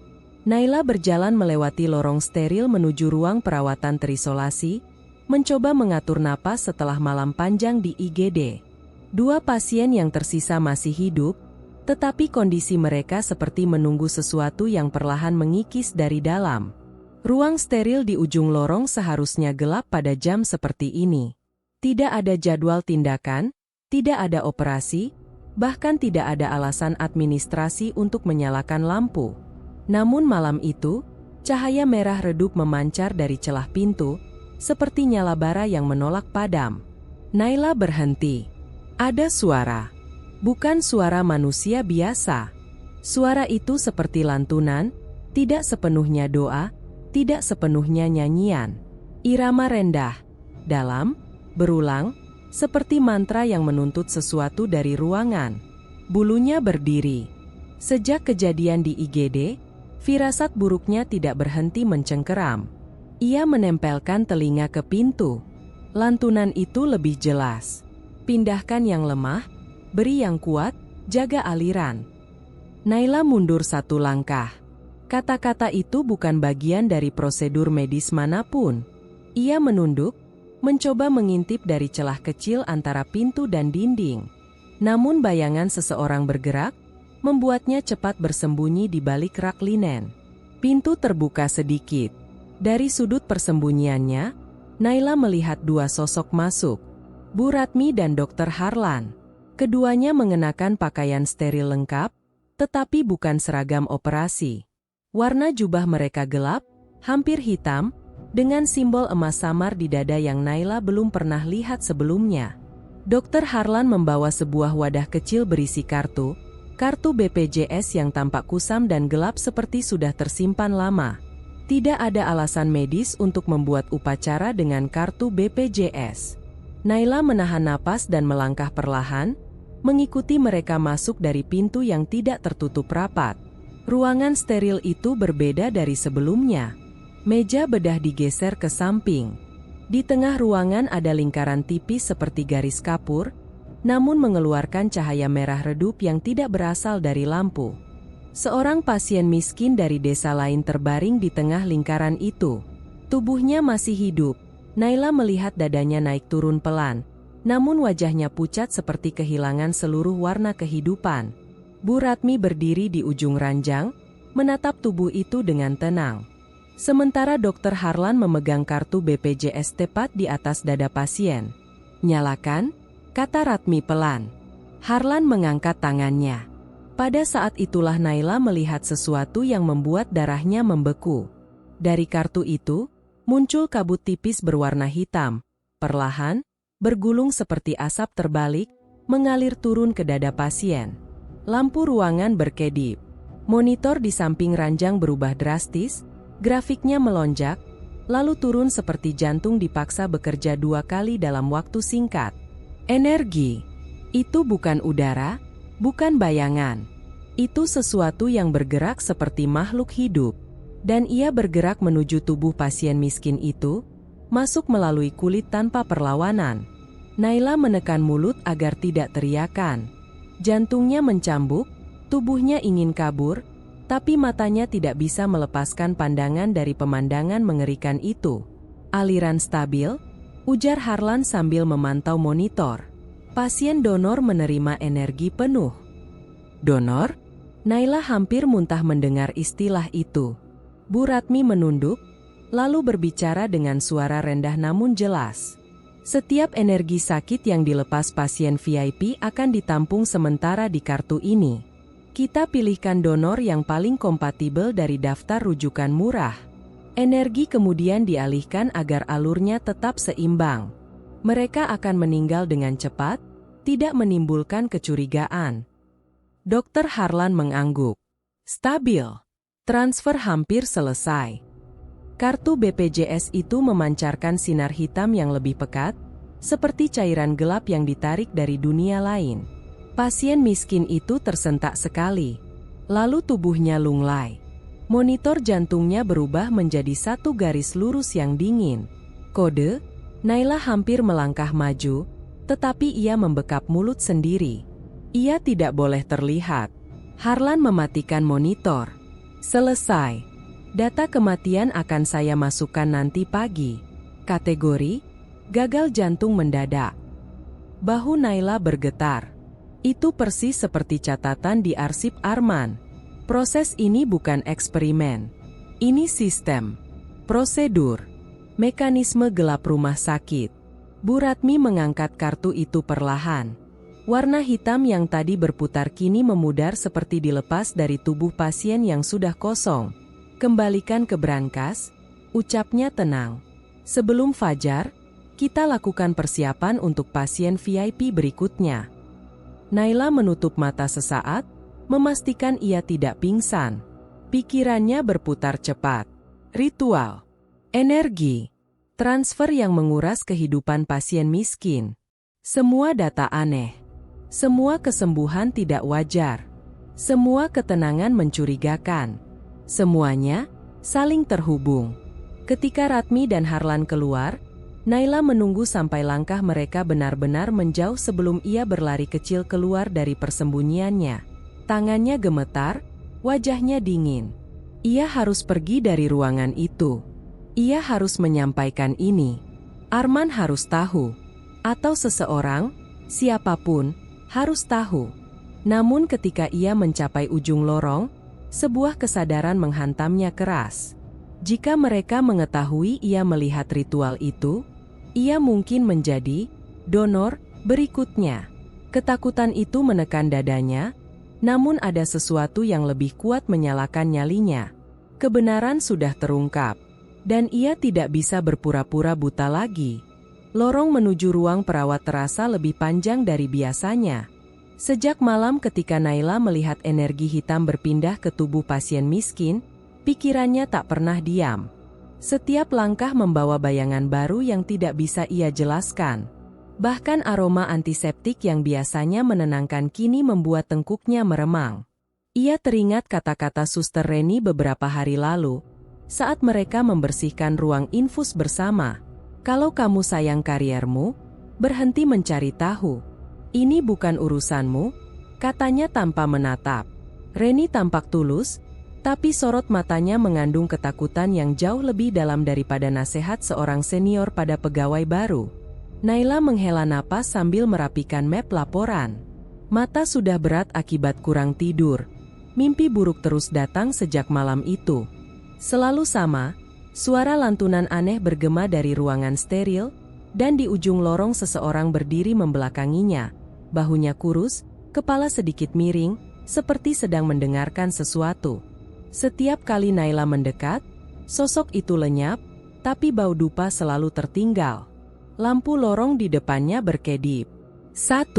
Naila berjalan melewati lorong steril menuju ruang perawatan terisolasi, mencoba mengatur napas setelah malam panjang di IGD. 2 pasien yang tersisa masih hidup, tetapi kondisi mereka seperti menunggu sesuatu yang perlahan mengikis dari dalam. Ruang steril di ujung lorong seharusnya gelap pada jam seperti ini. Tidak ada jadwal tindakan, tidak ada operasi, bahkan tidak ada alasan administrasi untuk menyalakan lampu. Namun malam itu, cahaya merah redup memancar dari celah pintu, seperti nyala bara yang menolak padam. Naila berhenti. Ada suara. Bukan suara manusia biasa. Suara itu seperti lantunan, tidak sepenuhnya doa, tidak sepenuhnya nyanyian. Irama rendah, dalam, berulang, seperti mantra yang menuntut sesuatu dari ruangan. Bulunya berdiri. Sejak kejadian di IGD, firasat buruknya tidak berhenti mencengkeram. Ia menempelkan telinga ke pintu. Lantunan itu lebih jelas. Pindahkan yang lemah, beri yang kuat, jaga aliran. Naila mundur 1 langkah. Kata-kata itu bukan bagian dari prosedur medis manapun. Ia menunduk, mencoba mengintip dari celah kecil antara pintu dan dinding. Namun bayangan seseorang bergerak, membuatnya cepat bersembunyi di balik rak linen. Pintu terbuka sedikit. Dari sudut persembunyiannya, Naila melihat 2 sosok masuk. Bu Ratmi dan Dr. Harlan. Keduanya mengenakan pakaian steril lengkap, tetapi bukan seragam operasi. Warna jubah mereka gelap, hampir hitam, dengan simbol emas samar di dada yang Naila belum pernah lihat sebelumnya. Dr. Harlan membawa sebuah wadah kecil berisi kartu BPJS yang tampak kusam dan gelap seperti sudah tersimpan lama. Tidak ada alasan medis untuk membuat upacara dengan kartu BPJS. Naila menahan napas dan melangkah perlahan, mengikuti mereka masuk dari pintu yang tidak tertutup rapat. Ruangan steril itu berbeda dari sebelumnya. Meja bedah digeser ke samping. Di tengah ruangan ada lingkaran tipis seperti garis kapur, namun mengeluarkan cahaya merah redup yang tidak berasal dari lampu. Seorang pasien miskin dari desa lain terbaring di tengah lingkaran itu. Tubuhnya masih hidup. Naila melihat dadanya naik turun pelan, namun wajahnya pucat seperti kehilangan seluruh warna kehidupan. Bu Ratmi berdiri di ujung ranjang, menatap tubuh itu dengan tenang. Sementara Dr. Harlan memegang kartu BPJS tepat di atas dada pasien. "Nyalakan," kata Ratmi pelan. Harlan mengangkat tangannya. Pada saat itulah Naila melihat sesuatu yang membuat darahnya membeku. Dari kartu itu, muncul kabut tipis berwarna hitam. Perlahan, bergulung seperti asap terbalik, mengalir turun ke dada pasien. Lampu ruangan berkedip. Monitor di samping ranjang berubah drastis, grafiknya melonjak, lalu turun seperti jantung dipaksa bekerja 2 kali dalam waktu singkat. Energi. Itu bukan udara, bukan bayangan. Itu sesuatu yang bergerak seperti makhluk hidup. Dan ia bergerak menuju tubuh pasien miskin itu, masuk melalui kulit tanpa perlawanan. Naila menekan mulut agar tidak teriakan. Jantungnya mencambuk, tubuhnya ingin kabur, tapi matanya tidak bisa melepaskan pandangan dari pemandangan mengerikan itu. Aliran stabil, ujar Harlan sambil memantau monitor. Pasien donor menerima energi penuh. Donor? Naila hampir muntah mendengar istilah itu. Bu Ratmi menunduk, lalu berbicara dengan suara rendah namun jelas. Setiap energi sakit yang dilepas pasien VIP akan ditampung sementara di kartu ini. Kita pilihkan donor yang paling kompatibel dari daftar rujukan murah. Energi kemudian dialihkan agar alurnya tetap seimbang. Mereka akan meninggal dengan cepat, tidak menimbulkan kecurigaan. Dokter Harlan mengangguk. Stabil. Transfer hampir selesai. Kartu BPJS itu memancarkan sinar hitam yang lebih pekat, seperti cairan gelap yang ditarik dari dunia lain. Pasien miskin itu tersentak sekali. Lalu tubuhnya lunglai. Monitor jantungnya berubah menjadi satu garis lurus yang dingin. Kode, Naila hampir melangkah maju, tetapi ia membekap mulut sendiri. Ia tidak boleh terlihat. Harlan mematikan monitor. Selesai. Data kematian akan saya masukkan nanti pagi. Kategori, gagal jantung mendadak. Bahu Naila bergetar. Itu persis seperti catatan di arsip Arman. Proses ini bukan eksperimen. Ini sistem. Prosedur. Mekanisme gelap rumah sakit. Bu Ratmi mengangkat kartu itu perlahan. Warna hitam yang tadi berputar kini memudar seperti dilepas dari tubuh pasien yang sudah kosong. Kembalikan ke brankas, ucapnya tenang. Sebelum fajar, kita lakukan persiapan untuk pasien VIP berikutnya. Naila menutup mata sesaat, memastikan ia tidak pingsan. Pikirannya berputar cepat. Ritual. Energi. Transfer yang menguras kehidupan pasien miskin. Semua data aneh. Semua kesembuhan tidak wajar. Semua ketenangan mencurigakan. Semuanya saling terhubung. Ketika Ratmi dan Harlan keluar, Naila menunggu sampai langkah mereka benar-benar menjauh sebelum ia berlari kecil keluar dari persembunyiannya. Tangannya gemetar, wajahnya dingin. Ia harus pergi dari ruangan itu. Ia harus menyampaikan ini. Arman harus tahu. Atau seseorang, siapapun, harus tahu. Namun ketika ia mencapai ujung lorong, sebuah kesadaran menghantamnya keras. Jika mereka mengetahui ia melihat ritual itu, ia mungkin menjadi donor berikutnya. Ketakutan itu menekan dadanya, namun ada sesuatu yang lebih kuat menyalakan nyalinya. Kebenaran sudah terungkap, dan ia tidak bisa berpura-pura buta lagi. Lorong menuju ruang perawat terasa lebih panjang dari biasanya. Sejak malam ketika Naila melihat energi hitam berpindah ke tubuh pasien miskin, pikirannya tak pernah diam. Setiap langkah membawa bayangan baru yang tidak bisa ia jelaskan. Bahkan aroma antiseptik yang biasanya menenangkan kini membuat tengkuknya meremang. Ia teringat kata-kata Suster Reni beberapa hari lalu, saat mereka membersihkan ruang infus bersama. Kalau kamu sayang kariermu, berhenti mencari tahu. Ini bukan urusanmu, katanya tanpa menatap. Reni tampak tulus, tapi sorot matanya mengandung ketakutan yang jauh lebih dalam daripada nasihat seorang senior pada pegawai baru. Naila menghela napas sambil merapikan map laporan. Mata sudah berat akibat kurang tidur. Mimpi buruk terus datang sejak malam itu. Selalu sama, suara lantunan aneh bergema dari ruangan steril, dan di ujung lorong seseorang berdiri membelakanginya. Bahunya kurus, kepala sedikit miring, seperti sedang mendengarkan sesuatu. Setiap kali Naila mendekat, sosok itu lenyap, tapi bau dupa selalu tertinggal. Lampu lorong di depannya berkedip. 1,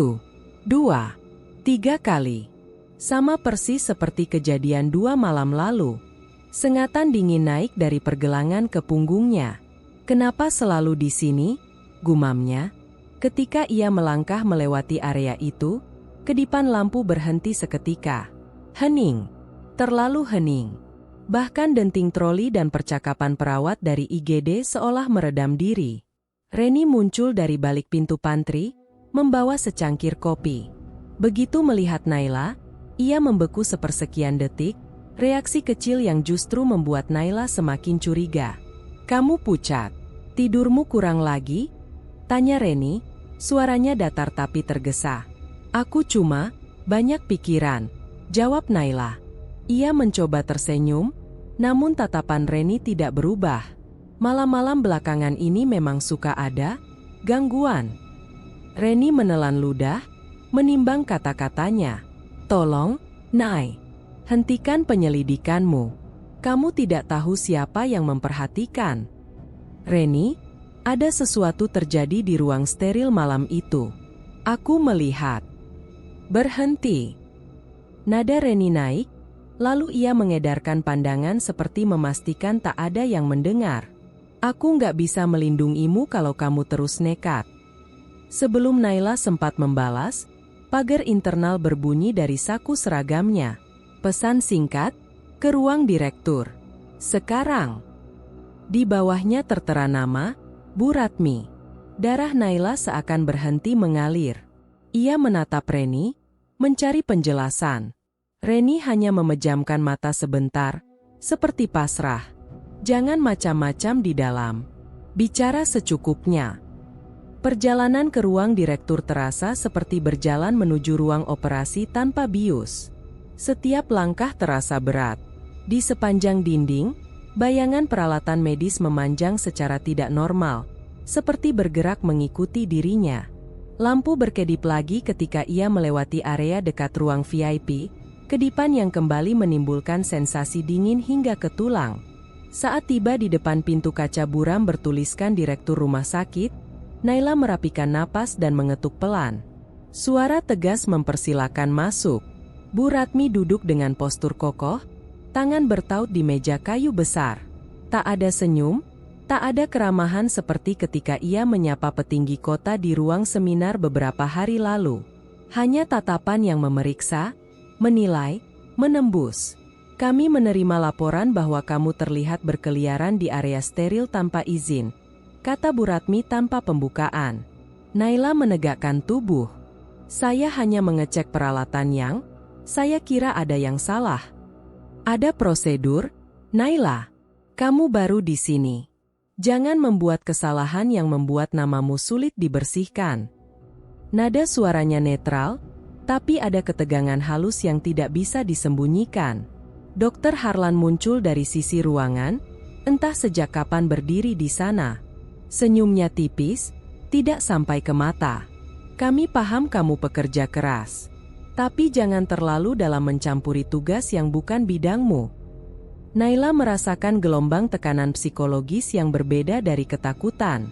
2, 3 kali. Sama persis seperti kejadian 2 malam lalu. Sengatan dingin naik dari pergelangan ke punggungnya. "Kenapa selalu di sini?" gumamnya. Ketika ia melangkah melewati area itu, kedipan lampu berhenti seketika. Hening. Terlalu hening. Bahkan denting troli dan percakapan perawat dari IGD seolah meredam diri. Reni muncul dari balik pintu pantry, membawa secangkir kopi. Begitu melihat Naila, ia membeku sepersekian detik, reaksi kecil yang justru membuat Naila semakin curiga. "Kamu pucat. Tidurmu kurang lagi?" tanya Reni, suaranya datar tapi tergesa. "Aku cuma banyak pikiran," jawab Naila. Ia mencoba tersenyum, namun tatapan Reni tidak berubah. Malam-malam belakangan ini memang suka ada gangguan. Reni menelan ludah, menimbang kata-katanya. "Tolong, Nay, hentikan penyelidikanmu. Kamu tidak tahu siapa yang memperhatikan." "Reni, ada sesuatu terjadi di ruang steril malam itu. Aku melihat." "Berhenti." Nada Reni naik, lalu ia mengedarkan pandangan seperti memastikan tak ada yang mendengar. "Aku nggak bisa melindungimu kalau kamu terus nekat." Sebelum Naila sempat membalas, pagar internal berbunyi dari saku seragamnya. Pesan singkat, "Ke ruang direktur. Sekarang." Di bawahnya tertera nama, Bu Ratmi. Darah Naila seakan berhenti mengalir. Ia menatap Reni, mencari penjelasan. Reni hanya memejamkan mata sebentar, seperti pasrah. "Jangan macam-macam di dalam. Bicara secukupnya." Perjalanan ke ruang direktur terasa seperti berjalan menuju ruang operasi tanpa bius. Setiap langkah terasa berat. Di sepanjang dinding, bayangan peralatan medis memanjang secara tidak normal, seperti bergerak mengikuti dirinya. Lampu berkedip lagi ketika ia melewati area dekat ruang VIP, kedipan yang kembali menimbulkan sensasi dingin hingga ke tulang. Saat tiba di depan pintu kaca buram bertuliskan Direktur Rumah Sakit, Naila merapikan napas dan mengetuk pelan. Suara tegas mempersilakan masuk. Bu Ratmi duduk dengan postur kokoh, tangan bertaut di meja kayu besar. Tak ada senyum, tak ada keramahan seperti ketika ia menyapa petinggi kota di ruang seminar beberapa hari lalu. Hanya tatapan yang memeriksa, menilai, menembus. "Kami menerima laporan bahwa kamu terlihat berkeliaran di area steril tanpa izin," kata Bu Ratmi tanpa pembukaan. Naila menegakkan tubuh. "Saya hanya mengecek peralatan yang, saya kira ada yang salah." "Ada prosedur, Naila. Kamu baru di sini. Jangan membuat kesalahan yang membuat namamu sulit dibersihkan." Nada suaranya netral, tapi ada ketegangan halus yang tidak bisa disembunyikan. Dokter Harlan muncul dari sisi ruangan, entah sejak kapan berdiri di sana. Senyumnya tipis, tidak sampai ke mata. "Kami paham kamu pekerja keras. Tapi jangan terlalu dalam mencampuri tugas yang bukan bidangmu." Naila merasakan gelombang tekanan psikologis yang berbeda dari ketakutan.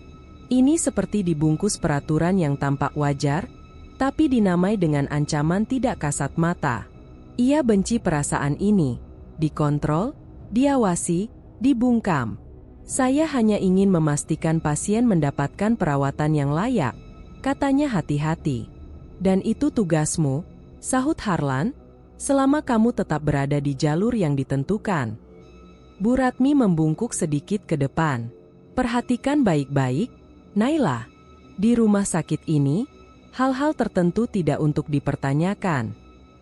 Ini seperti dibungkus peraturan yang tampak wajar, tapi dinamai dengan ancaman tidak kasat mata. Ia benci perasaan ini. Dikontrol, diawasi, dibungkam. "Saya hanya ingin memastikan pasien mendapatkan perawatan yang layak," katanya hati-hati. "Dan itu tugasmu," sahut Harlan, "selama kamu tetap berada di jalur yang ditentukan." Bu Ratmi membungkuk sedikit ke depan. "Perhatikan baik-baik, Naila. Di rumah sakit ini, hal-hal tertentu tidak untuk dipertanyakan.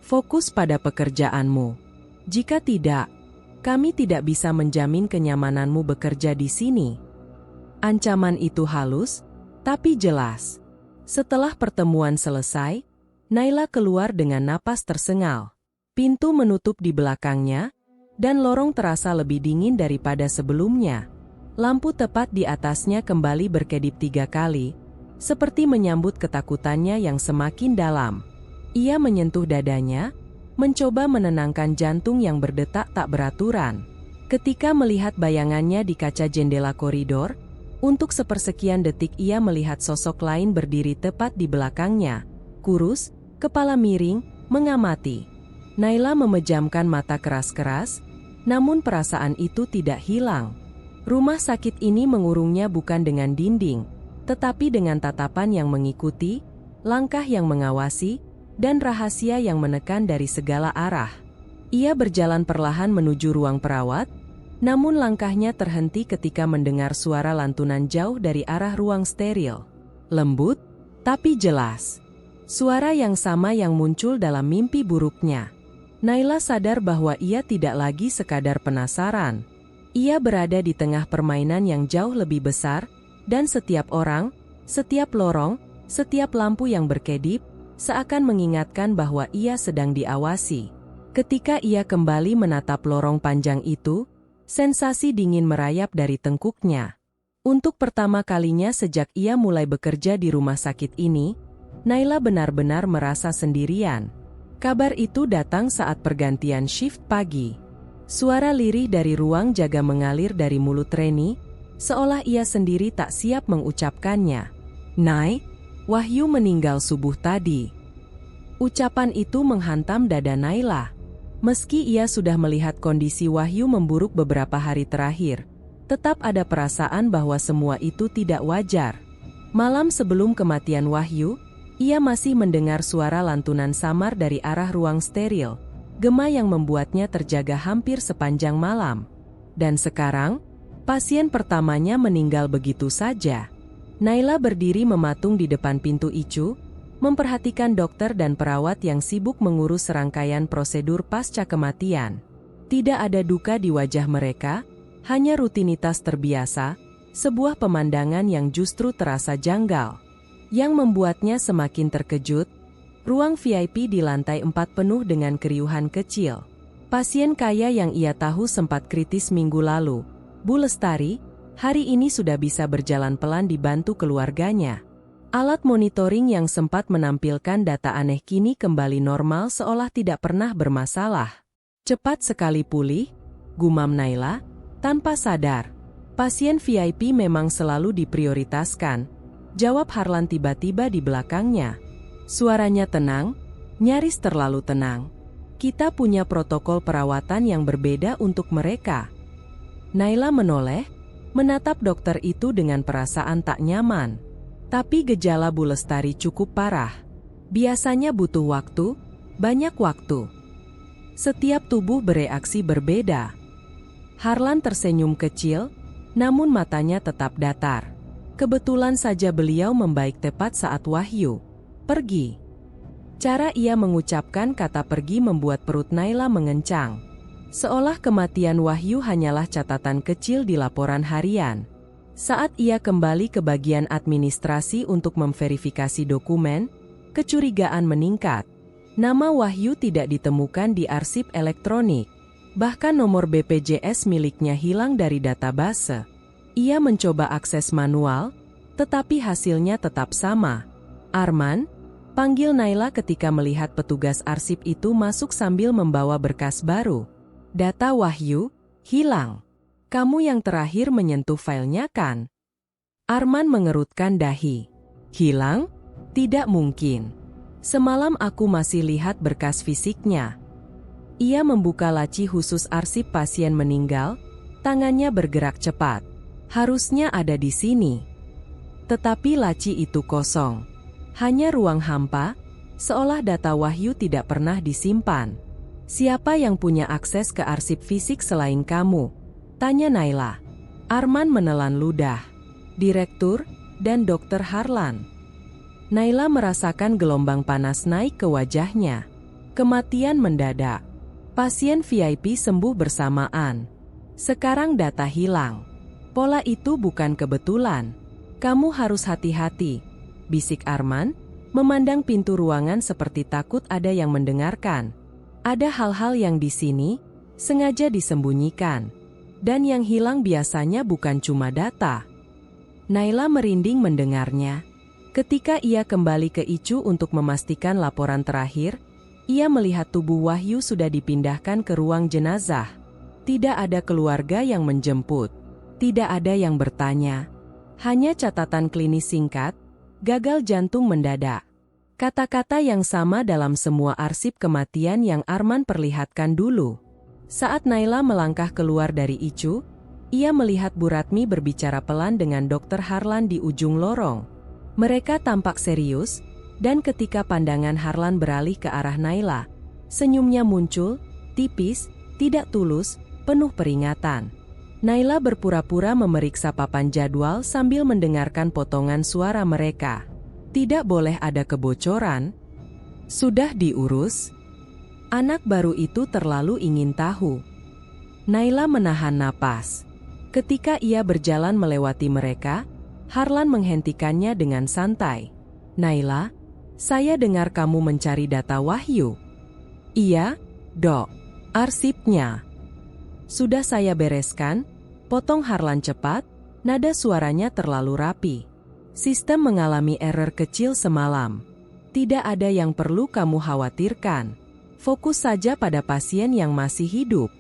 Fokus pada pekerjaanmu. Jika tidak, kami tidak bisa menjamin kenyamananmu bekerja di sini." Ancaman itu halus, tapi jelas. Setelah pertemuan selesai, Naila keluar dengan napas tersengal. Pintu menutup di belakangnya, dan lorong terasa lebih dingin daripada sebelumnya. Lampu tepat di atasnya kembali berkedip 3 kali, seperti menyambut ketakutannya yang semakin dalam. Ia menyentuh dadanya, mencoba menenangkan jantung yang berdetak tak beraturan. Ketika melihat bayangannya di kaca jendela koridor, untuk sepersekian detik ia melihat sosok lain berdiri tepat di belakangnya, kurus, kepala miring, mengamati. Naila memejamkan mata keras-keras, namun perasaan itu tidak hilang. Rumah sakit ini mengurungnya bukan dengan dinding, tetapi dengan tatapan yang mengikuti, langkah yang mengawasi, dan rahasia yang menekan dari segala arah. Ia berjalan perlahan menuju ruang perawat, namun langkahnya terhenti ketika mendengar suara lantunan jauh dari arah ruang steril. Lembut, tapi jelas. Suara yang sama yang muncul dalam mimpi buruknya. Naila sadar bahwa ia tidak lagi sekadar penasaran. Ia berada di tengah permainan yang jauh lebih besar, dan setiap orang, setiap lorong, setiap lampu yang berkedip, seakan mengingatkan bahwa ia sedang diawasi. Ketika ia kembali menatap lorong panjang itu, sensasi dingin merayap dari tengkuknya. Untuk pertama kalinya sejak ia mulai bekerja di rumah sakit ini, Naila benar-benar merasa sendirian. Kabar itu datang saat pergantian shift pagi. Suara lirih dari ruang jaga mengalir dari mulut Reni, seolah ia sendiri tak siap mengucapkannya. "Nay, Wahyu meninggal subuh tadi." Ucapan itu menghantam dada Naila. Meski ia sudah melihat kondisi Wahyu memburuk beberapa hari terakhir, tetap ada perasaan bahwa semua itu tidak wajar. Malam sebelum kematian Wahyu, ia masih mendengar suara lantunan samar dari arah ruang steril, gema yang membuatnya terjaga hampir sepanjang malam. Dan sekarang, pasien pertamanya meninggal begitu saja. Naila berdiri mematung di depan pintu ICU, memperhatikan dokter dan perawat yang sibuk mengurus serangkaian prosedur pasca kematian. Tidak ada duka di wajah mereka, hanya rutinitas terbiasa, sebuah pemandangan yang justru terasa janggal. Yang membuatnya semakin terkejut, ruang VIP di lantai 4 penuh dengan keriuhan kecil. Pasien kaya yang ia tahu sempat kritis minggu lalu, Bu Lestari, hari ini sudah bisa berjalan pelan dibantu keluarganya. Alat monitoring yang sempat menampilkan data aneh kini kembali normal seolah tidak pernah bermasalah. Cepat sekali pulih, gumam Naila, tanpa sadar. Pasien VIP memang selalu diprioritaskan, jawab Harlan tiba-tiba di belakangnya. Suaranya tenang, nyaris terlalu tenang. Kita punya protokol perawatan yang berbeda untuk mereka. Naila menoleh, menatap dokter itu dengan perasaan tak nyaman. Tapi gejala Bu Lestari cukup parah. Biasanya butuh waktu, banyak waktu. Setiap tubuh bereaksi berbeda. Harlan tersenyum kecil, namun matanya tetap datar. Kebetulan saja beliau membaik tepat saat Wahyu pergi. Cara ia mengucapkan kata pergi membuat perut Naila mengencang. Seolah kematian Wahyu hanyalah catatan kecil di laporan harian. Saat ia kembali ke bagian administrasi untuk memverifikasi dokumen, kecurigaan meningkat. Nama Wahyu tidak ditemukan di arsip elektronik. Bahkan nomor BPJS miliknya hilang dari database. Ia mencoba akses manual, tetapi hasilnya tetap sama. "Arman," panggil Naila ketika melihat petugas arsip itu masuk sambil membawa berkas baru. "Data Wahyu hilang. Kamu yang terakhir menyentuh filenya kan?" Arman mengerutkan dahi. "Hilang? Tidak mungkin. Semalam aku masih lihat berkas fisiknya." Ia membuka laci khusus arsip pasien meninggal, tangannya bergerak cepat. "Harusnya ada di sini." Tetapi laci itu kosong. Hanya ruang hampa, seolah data Wahyu tidak pernah disimpan. "Siapa yang punya akses ke arsip fisik selain kamu?" tanya Naila. Arman menelan ludah. "Direktur dan Dokter Harlan." Naila merasakan gelombang panas naik ke wajahnya. Kematian mendadak. Pasien VIP sembuh bersamaan. Sekarang data hilang. Pola itu bukan kebetulan. "Kamu harus hati-hati," bisik Arman, memandang pintu ruangan seperti takut ada yang mendengarkan. "Ada hal-hal yang di sini sengaja disembunyikan. Dan yang hilang biasanya bukan cuma data." Naila merinding mendengarnya. Ketika ia kembali ke ICU untuk memastikan laporan terakhir, ia melihat tubuh Wahyu sudah dipindahkan ke ruang jenazah. Tidak ada keluarga yang menjemput. Tidak ada yang bertanya. Hanya catatan klinis singkat, gagal jantung mendadak. Kata-kata yang sama dalam semua arsip kematian yang Arman perlihatkan dulu. Saat Naila melangkah keluar dari ICU, ia melihat Bu Ratmi berbicara pelan dengan Dr. Harlan di ujung lorong. Mereka tampak serius, dan ketika pandangan Harlan beralih ke arah Naila, senyumnya muncul, tipis, tidak tulus, penuh peringatan. Naila berpura-pura memeriksa papan jadwal sambil mendengarkan potongan suara mereka. Tidak boleh ada kebocoran. Sudah diurus? Anak baru itu terlalu ingin tahu. Naila menahan napas. Ketika ia berjalan melewati mereka, Harlan menghentikannya dengan santai. Naila, saya dengar kamu mencari data Wahyu. Iya, Dok. Arsipnya. Sudah saya bereskan, potong Harlan cepat, nada suaranya terlalu rapi. Sistem mengalami error kecil semalam. Tidak ada yang perlu kamu khawatirkan. Fokus saja pada pasien yang masih hidup.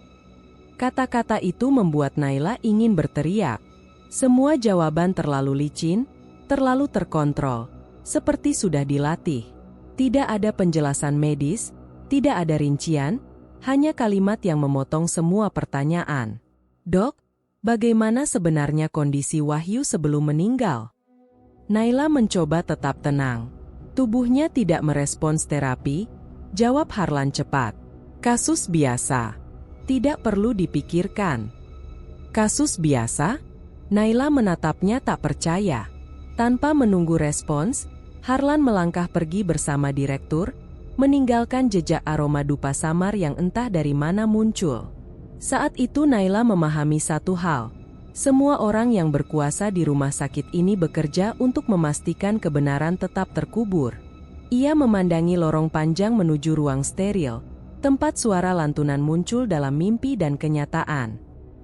Kata-kata itu membuat Naila ingin berteriak. Semua jawaban terlalu licin, terlalu terkontrol, seperti sudah dilatih. Tidak ada penjelasan medis, tidak ada rincian, hanya kalimat yang memotong semua pertanyaan. Dok, bagaimana sebenarnya kondisi Wahyu sebelum meninggal? Naila mencoba tetap tenang. Tubuhnya tidak merespons terapi, jawab Harlan cepat. Kasus biasa. Tidak perlu dipikirkan. Kasus biasa? Naila menatapnya tak percaya. Tanpa menunggu respons, Harlan melangkah pergi bersama direktur, meninggalkan jejak aroma dupa samar yang entah dari mana muncul. Saat itu Naila memahami satu hal. Semua orang yang berkuasa di rumah sakit ini bekerja untuk memastikan kebenaran tetap terkubur. Ia memandangi lorong panjang menuju ruang steril, tempat suara lantunan muncul dalam mimpi dan kenyataan.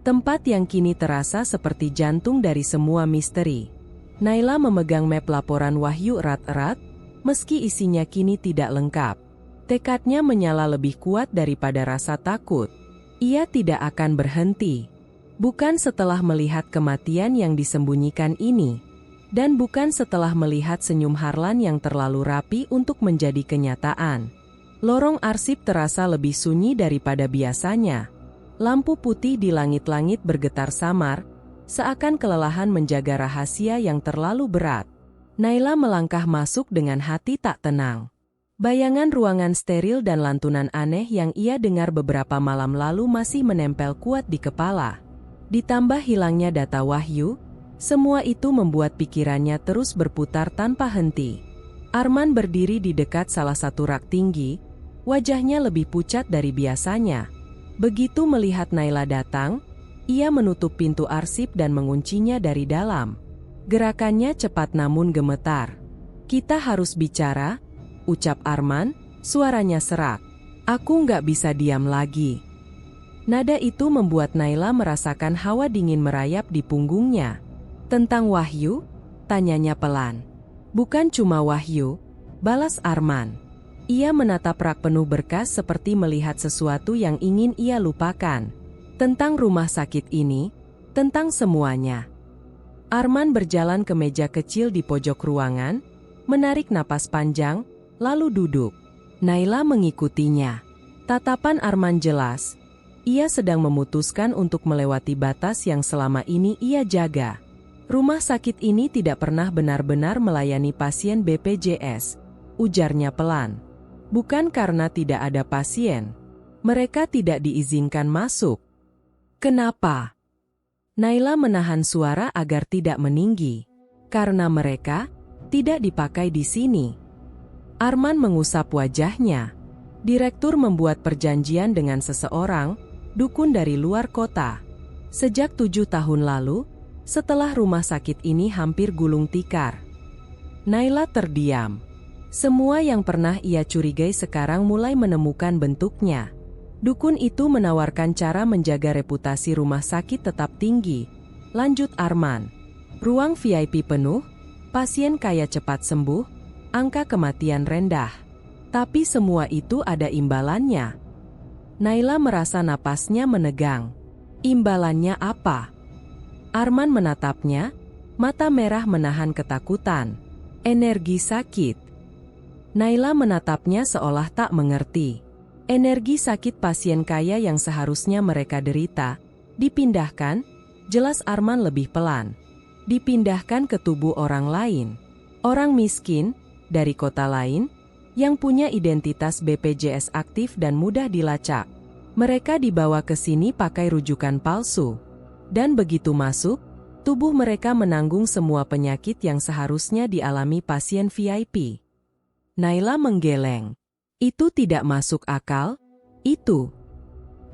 Tempat yang kini terasa seperti jantung dari semua misteri. Naila memegang map laporan Wahyu erat-erat, meski isinya kini tidak lengkap. Tekadnya menyala lebih kuat daripada rasa takut. Ia tidak akan berhenti. Bukan setelah melihat kematian yang disembunyikan ini. Dan bukan setelah melihat senyum Harlan yang terlalu rapi untuk menjadi kenyataan. Lorong arsip terasa lebih sunyi daripada biasanya. Lampu putih di langit-langit bergetar samar, seakan kelelahan menjaga rahasia yang terlalu berat. Naila melangkah masuk dengan hati tak tenang. Bayangan ruangan steril dan lantunan aneh yang ia dengar beberapa malam lalu masih menempel kuat di kepala. Ditambah hilangnya data Wahyu, semua itu membuat pikirannya terus berputar tanpa henti. Arman berdiri di dekat salah satu rak tinggi, wajahnya lebih pucat dari biasanya. Begitu melihat Naila datang, ia menutup pintu arsip dan menguncinya dari dalam. Gerakannya cepat namun gemetar. Kita harus bicara, ucap Arman, suaranya serak. Aku nggak bisa diam lagi. Nada itu membuat Naila merasakan hawa dingin merayap di punggungnya. Tentang Wahyu? Tanyanya pelan. Bukan cuma Wahyu, balas Arman. Ia menatap rak penuh berkas seperti melihat sesuatu yang ingin ia lupakan. Tentang rumah sakit ini, tentang semuanya. Arman berjalan ke meja kecil di pojok ruangan, menarik napas panjang, lalu duduk. Naila mengikutinya. Tatapan Arman jelas. Ia sedang memutuskan untuk melewati batas yang selama ini ia jaga. Rumah sakit ini tidak pernah benar-benar melayani pasien BPJS, ujarnya pelan. Bukan karena tidak ada pasien. Mereka tidak diizinkan masuk. Kenapa? Naila menahan suara agar tidak meninggi. Karena mereka tidak dipakai di sini. Arman mengusap wajahnya. Direktur membuat perjanjian dengan seseorang, dukun dari luar kota. Sejak 7 tahun lalu, setelah rumah sakit ini hampir gulung tikar. Naila terdiam. Semua yang pernah ia curigai sekarang mulai menemukan bentuknya. Dukun itu menawarkan cara menjaga reputasi rumah sakit tetap tinggi. Lanjut Arman. Ruang VIP penuh, pasien kaya cepat sembuh, angka kematian rendah. Tapi semua itu ada imbalannya. Naila merasa napasnya menegang. Imbalannya apa? Arman menatapnya, mata merah menahan ketakutan. Energi sakit. Naila menatapnya seolah tak mengerti. Energi sakit pasien kaya yang seharusnya mereka derita, dipindahkan, jelas Arman lebih pelan. Dipindahkan ke tubuh orang lain. Orang miskin, dari kota lain, yang punya identitas BPJS aktif dan mudah dilacak. Mereka dibawa ke sini pakai rujukan palsu. Dan begitu masuk, tubuh mereka menanggung semua penyakit yang seharusnya dialami pasien VIP. Naila menggeleng. Itu tidak masuk akal, itu.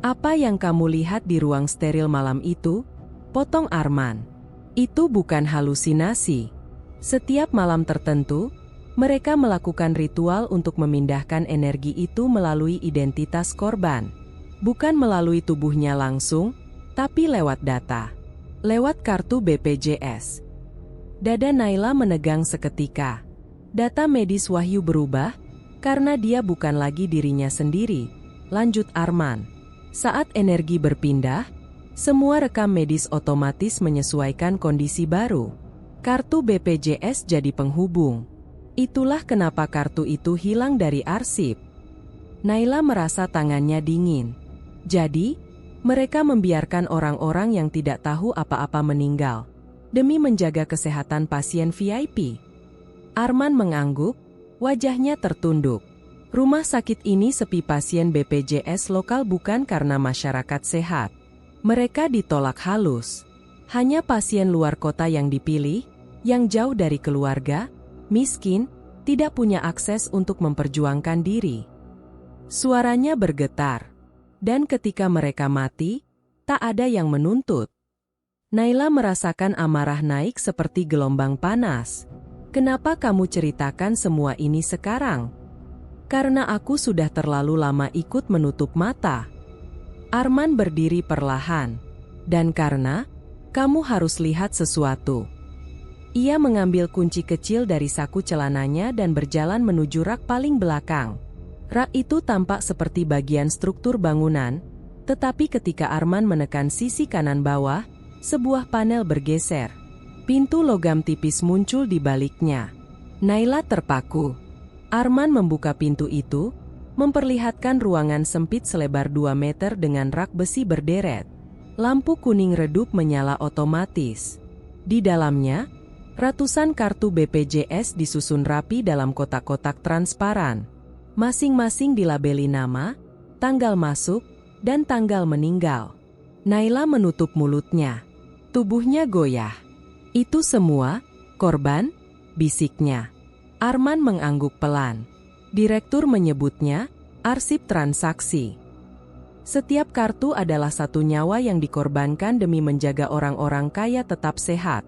Apa yang kamu lihat di ruang steril malam itu? Potong Arman. Itu bukan halusinasi. Setiap malam tertentu, mereka melakukan ritual untuk memindahkan energi itu melalui identitas korban. Bukan melalui tubuhnya langsung, tapi lewat data. Lewat kartu BPJS. Dada Naila menegang seketika. Data medis Wahyu berubah, karena dia bukan lagi dirinya sendiri, lanjut Arman. Saat energi berpindah, semua rekam medis otomatis menyesuaikan kondisi baru. Kartu BPJS jadi penghubung. Itulah kenapa kartu itu hilang dari arsip. Naila merasa tangannya dingin. Jadi, mereka membiarkan orang-orang yang tidak tahu apa-apa meninggal, demi menjaga kesehatan pasien VIP. Arman mengangguk. Wajahnya tertunduk. Rumah sakit ini sepi pasien BPJS lokal bukan karena masyarakat sehat. Mereka ditolak halus. Hanya pasien luar kota yang dipilih, yang jauh dari keluarga, miskin, tidak punya akses untuk memperjuangkan diri. Suaranya bergetar. Dan ketika mereka mati, tak ada yang menuntut. Naila merasakan amarah naik seperti gelombang panas. Kenapa kamu ceritakan semua ini sekarang? Karena aku sudah terlalu lama ikut menutup mata. Arman berdiri perlahan. Dan karena, kamu harus lihat sesuatu. Ia mengambil kunci kecil dari saku celananya dan berjalan menuju rak paling belakang. Rak itu tampak seperti bagian struktur bangunan, tetapi ketika Arman menekan sisi kanan bawah, sebuah panel bergeser. Pintu logam tipis muncul di baliknya. Naila terpaku. Arman membuka pintu itu, memperlihatkan ruangan sempit selebar 2 meter dengan rak besi berderet. Lampu kuning redup menyala otomatis. Di dalamnya, ratusan kartu BPJS disusun rapi dalam kotak-kotak transparan. Masing-masing dilabeli nama, tanggal masuk, dan tanggal meninggal. Naila menutup mulutnya. Tubuhnya goyah. Itu semua, korban, bisiknya. Arman mengangguk pelan. Direktur menyebutnya, arsip transaksi. Setiap kartu adalah satu nyawa yang dikorbankan demi menjaga orang-orang kaya tetap sehat.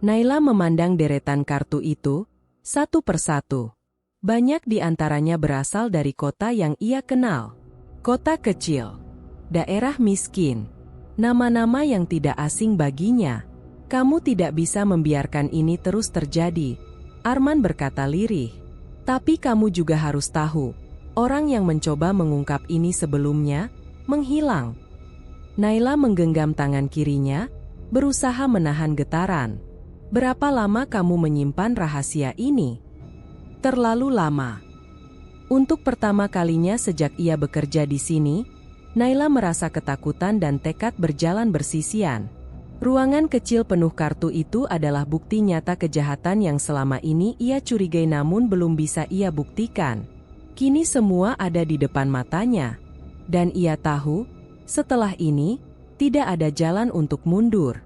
Naila memandang deretan kartu itu, satu persatu. Banyak di antaranya berasal dari kota yang ia kenal. Kota kecil. Daerah miskin. Nama-nama yang tidak asing baginya. Kamu tidak bisa membiarkan ini terus terjadi, Arman berkata lirih. Tapi kamu juga harus tahu, orang yang mencoba mengungkap ini sebelumnya, menghilang. Naila menggenggam tangan kirinya, berusaha menahan getaran. Berapa lama kamu menyimpan rahasia ini? Terlalu lama. Untuk pertama kalinya sejak ia bekerja di sini, Naila merasa ketakutan dan tekad berjalan bersisian. Ruangan kecil penuh kartu itu adalah bukti nyata kejahatan yang selama ini ia curigai namun belum bisa ia buktikan. Kini semua ada di depan matanya. Dan ia tahu, setelah ini, tidak ada jalan untuk mundur.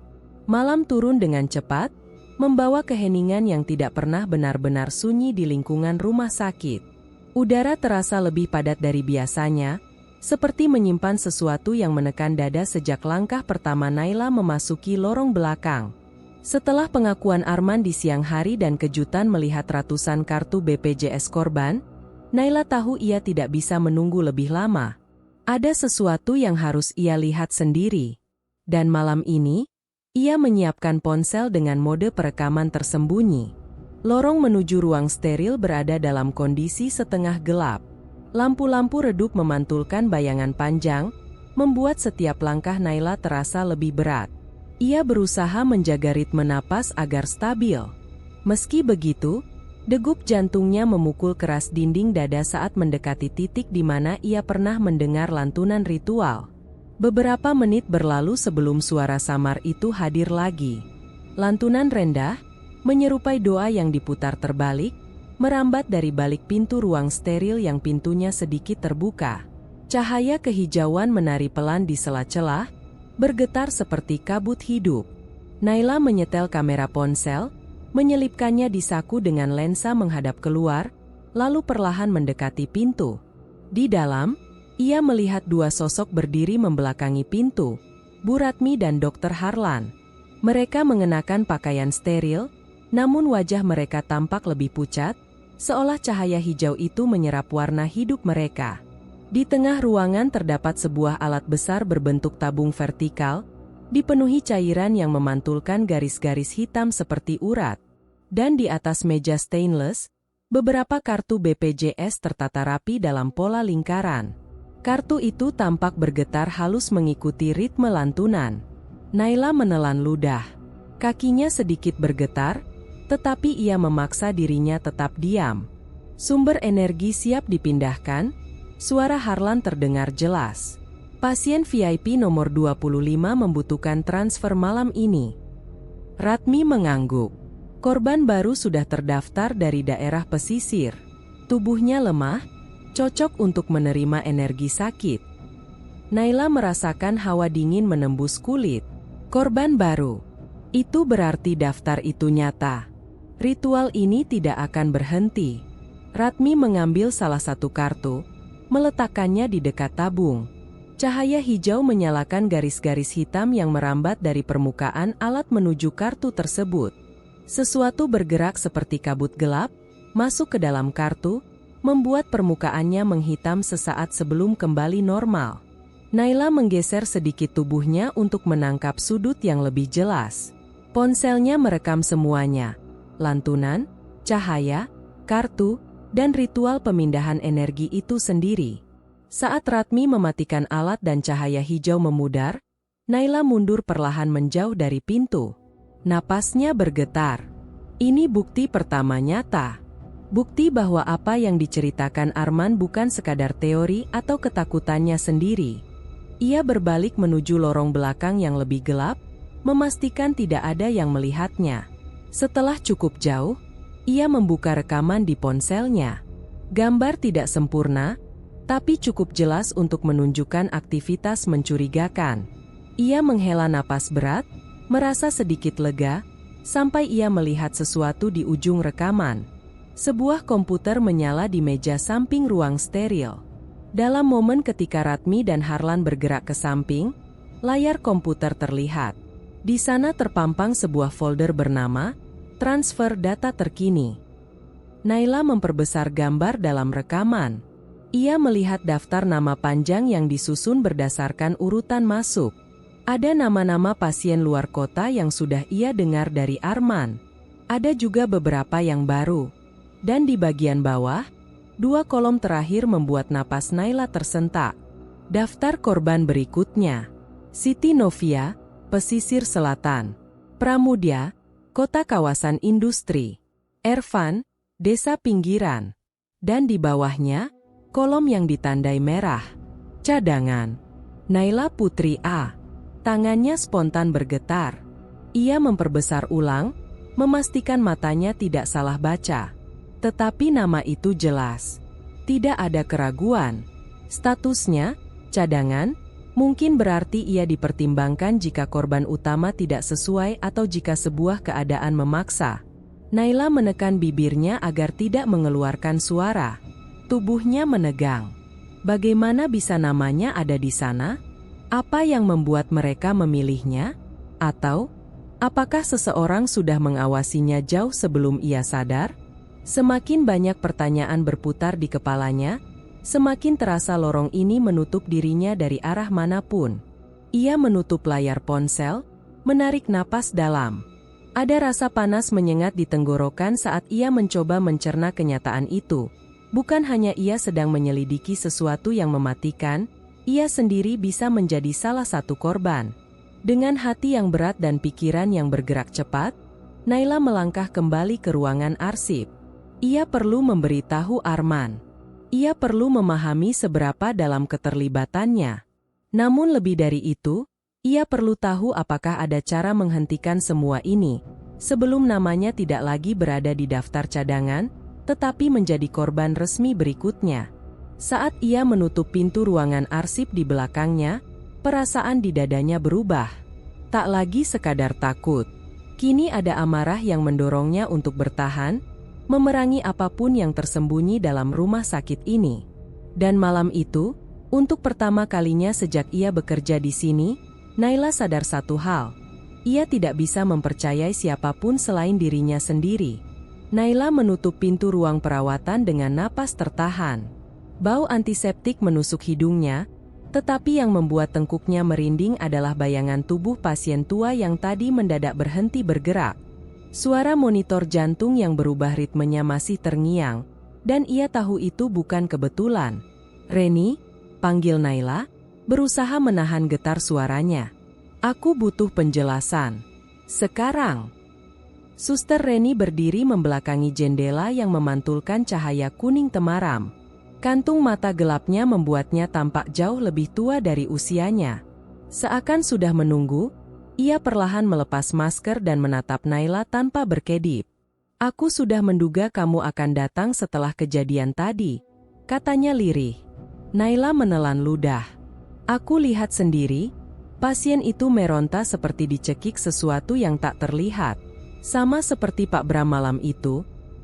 Malam turun dengan cepat, membawa keheningan yang tidak pernah benar-benar sunyi di lingkungan rumah sakit. Udara terasa lebih padat dari biasanya, seperti menyimpan sesuatu yang menekan dada sejak langkah pertama Naila memasuki lorong belakang. Setelah pengakuan Arman di siang hari dan kejutan melihat ratusan kartu BPJS korban, Naila tahu ia tidak bisa menunggu lebih lama. Ada sesuatu yang harus ia lihat sendiri. Dan malam ini, ia menyiapkan ponsel dengan mode perekaman tersembunyi. Lorong menuju ruang steril berada dalam kondisi setengah gelap. Lampu-lampu redup memantulkan bayangan panjang, membuat setiap langkah Naila terasa lebih berat. Ia berusaha menjaga ritme napas agar stabil. Meski begitu, Degup jantungnya memukul keras dinding dada saat mendekati titik di mana ia pernah mendengar lantunan ritual. Beberapa menit berlalu sebelum suara samar itu hadir lagi. Lantunan rendah, menyerupai doa yang diputar terbalik, merambat dari balik pintu ruang steril yang pintunya sedikit terbuka. Cahaya kehijauan menari pelan di sela-celah, bergetar seperti kabut hidup. Naila menyetel kamera ponsel, menyelipkannya di saku dengan lensa menghadap keluar, lalu perlahan mendekati pintu. Di dalam, ia melihat dua sosok berdiri membelakangi pintu, Bu Ratmi dan Dr. Harlan. Mereka mengenakan pakaian steril, namun wajah mereka tampak lebih pucat, seolah cahaya hijau itu menyerap warna hidup mereka. Di tengah ruangan terdapat sebuah alat besar berbentuk tabung vertikal, dipenuhi cairan yang memantulkan garis-garis hitam seperti urat. Dan di atas meja stainless, beberapa kartu BPJS tertata rapi dalam pola lingkaran. Kartu itu tampak bergetar halus mengikuti ritme lantunan. Naila menelan ludah. Kakinya sedikit bergetar, tetapi ia memaksa dirinya tetap diam. Sumber energi siap dipindahkan. Suara Harlan terdengar jelas. Pasien VIP nomor 25 membutuhkan transfer malam ini. Ratmi mengangguk. Korban baru sudah terdaftar dari daerah pesisir. Tubuhnya lemah, cocok untuk menerima energi sakit. Naila merasakan hawa dingin menembus kulit. Korban baru. Itu berarti daftar itu nyata. Ritual ini tidak akan berhenti. Ratmi mengambil salah satu kartu, meletakkannya di dekat tabung. Cahaya hijau menyalakan garis-garis hitam yang merambat dari permukaan alat menuju kartu tersebut. Sesuatu bergerak seperti kabut gelap, masuk ke dalam kartu, membuat permukaannya menghitam sesaat sebelum kembali normal. Naila menggeser sedikit tubuhnya untuk menangkap sudut yang lebih jelas. Ponselnya merekam semuanya. Lantunan, cahaya, kartu, dan ritual pemindahan energi itu sendiri. Saat Ratmi mematikan alat dan cahaya hijau memudar, Naila mundur perlahan menjauh dari pintu. Napasnya bergetar. Ini bukti pertama nyata. Bukti bahwa apa yang diceritakan Arman bukan sekadar teori atau ketakutannya sendiri. Ia berbalik menuju lorong belakang yang lebih gelap, memastikan tidak ada yang melihatnya. Setelah cukup jauh, ia membuka rekaman di ponselnya. Gambar tidak sempurna, tapi cukup jelas untuk menunjukkan aktivitas mencurigakan. Ia menghela napas berat, merasa sedikit lega, sampai ia melihat sesuatu di ujung rekaman. Sebuah komputer menyala di meja samping ruang steril. Dalam momen ketika Ratmi dan Harlan bergerak ke samping, layar komputer terlihat. Di sana terpampang sebuah folder bernama Transfer Data Terkini. Naila memperbesar gambar dalam rekaman. Ia melihat daftar nama panjang yang disusun berdasarkan urutan masuk. Ada nama-nama pasien luar kota yang sudah ia dengar dari Arman. Ada juga beberapa yang baru. Dan di bagian bawah, dua kolom terakhir membuat napas Naila tersentak. Daftar korban berikutnya. Siti Novia, Pesisir Selatan. Pramudia, Kota Kawasan Industri. Ervan, Desa Pinggiran. Dan di bawahnya, kolom yang ditandai merah. Cadangan. Naila Putri A. Tangannya spontan bergetar. Ia memperbesar ulang, memastikan matanya tidak salah baca. Tetapi nama itu jelas. Tidak ada keraguan. Statusnya, cadangan, mungkin berarti ia dipertimbangkan jika korban utama tidak sesuai atau jika sebuah keadaan memaksa. Naila menekan bibirnya agar tidak mengeluarkan suara. Tubuhnya menegang. Bagaimana bisa namanya ada di sana? Apa yang membuat mereka memilihnya? Atau, apakah seseorang sudah mengawasinya jauh sebelum ia sadar? Semakin banyak pertanyaan berputar di kepalanya, semakin terasa lorong ini menutup dirinya dari arah manapun. Ia menutup layar ponsel, menarik napas dalam. Ada rasa panas menyengat di tenggorokan saat ia mencoba mencerna kenyataan itu. Bukan hanya ia sedang menyelidiki sesuatu yang mematikan, ia sendiri bisa menjadi salah satu korban. Dengan hati yang berat dan pikiran yang bergerak cepat, Naila melangkah kembali ke ruangan arsip. Ia perlu memberitahu Arman. Ia perlu memahami seberapa dalam keterlibatannya. Namun lebih dari itu, ia perlu tahu apakah ada cara menghentikan semua ini, sebelum namanya tidak lagi berada di daftar cadangan, tetapi menjadi korban resmi berikutnya. Saat ia menutup pintu ruangan arsip di belakangnya, perasaan di dadanya berubah. Tak lagi sekadar takut. Kini ada amarah yang mendorongnya untuk bertahan, memerangi apapun yang tersembunyi dalam rumah sakit ini. Dan malam itu, untuk pertama kalinya sejak ia bekerja di sini, Naila sadar satu hal. Ia tidak bisa mempercayai siapapun selain dirinya sendiri. Naila menutup pintu ruang perawatan dengan napas tertahan. Bau antiseptik menusuk hidungnya, tetapi yang membuat tengkuknya merinding adalah bayangan tubuh pasien tua yang tadi mendadak berhenti bergerak. Suara monitor jantung yang berubah ritmenya masih terngiang, dan ia tahu itu bukan kebetulan. "Reni," panggil Naila, berusaha menahan getar suaranya. "Aku butuh penjelasan. Sekarang." Suster Reni berdiri membelakangi jendela yang memantulkan cahaya kuning temaram. Kantung mata gelapnya membuatnya tampak jauh lebih tua dari usianya. Seakan sudah menunggu, ia perlahan melepas masker dan menatap Naila tanpa berkedip. "Aku sudah menduga kamu akan datang setelah kejadian tadi," katanya lirih. Naila menelan ludah. "Aku lihat sendiri, pasien itu meronta seperti dicekik sesuatu yang tak terlihat. Sama seperti Pak Bram malam itu,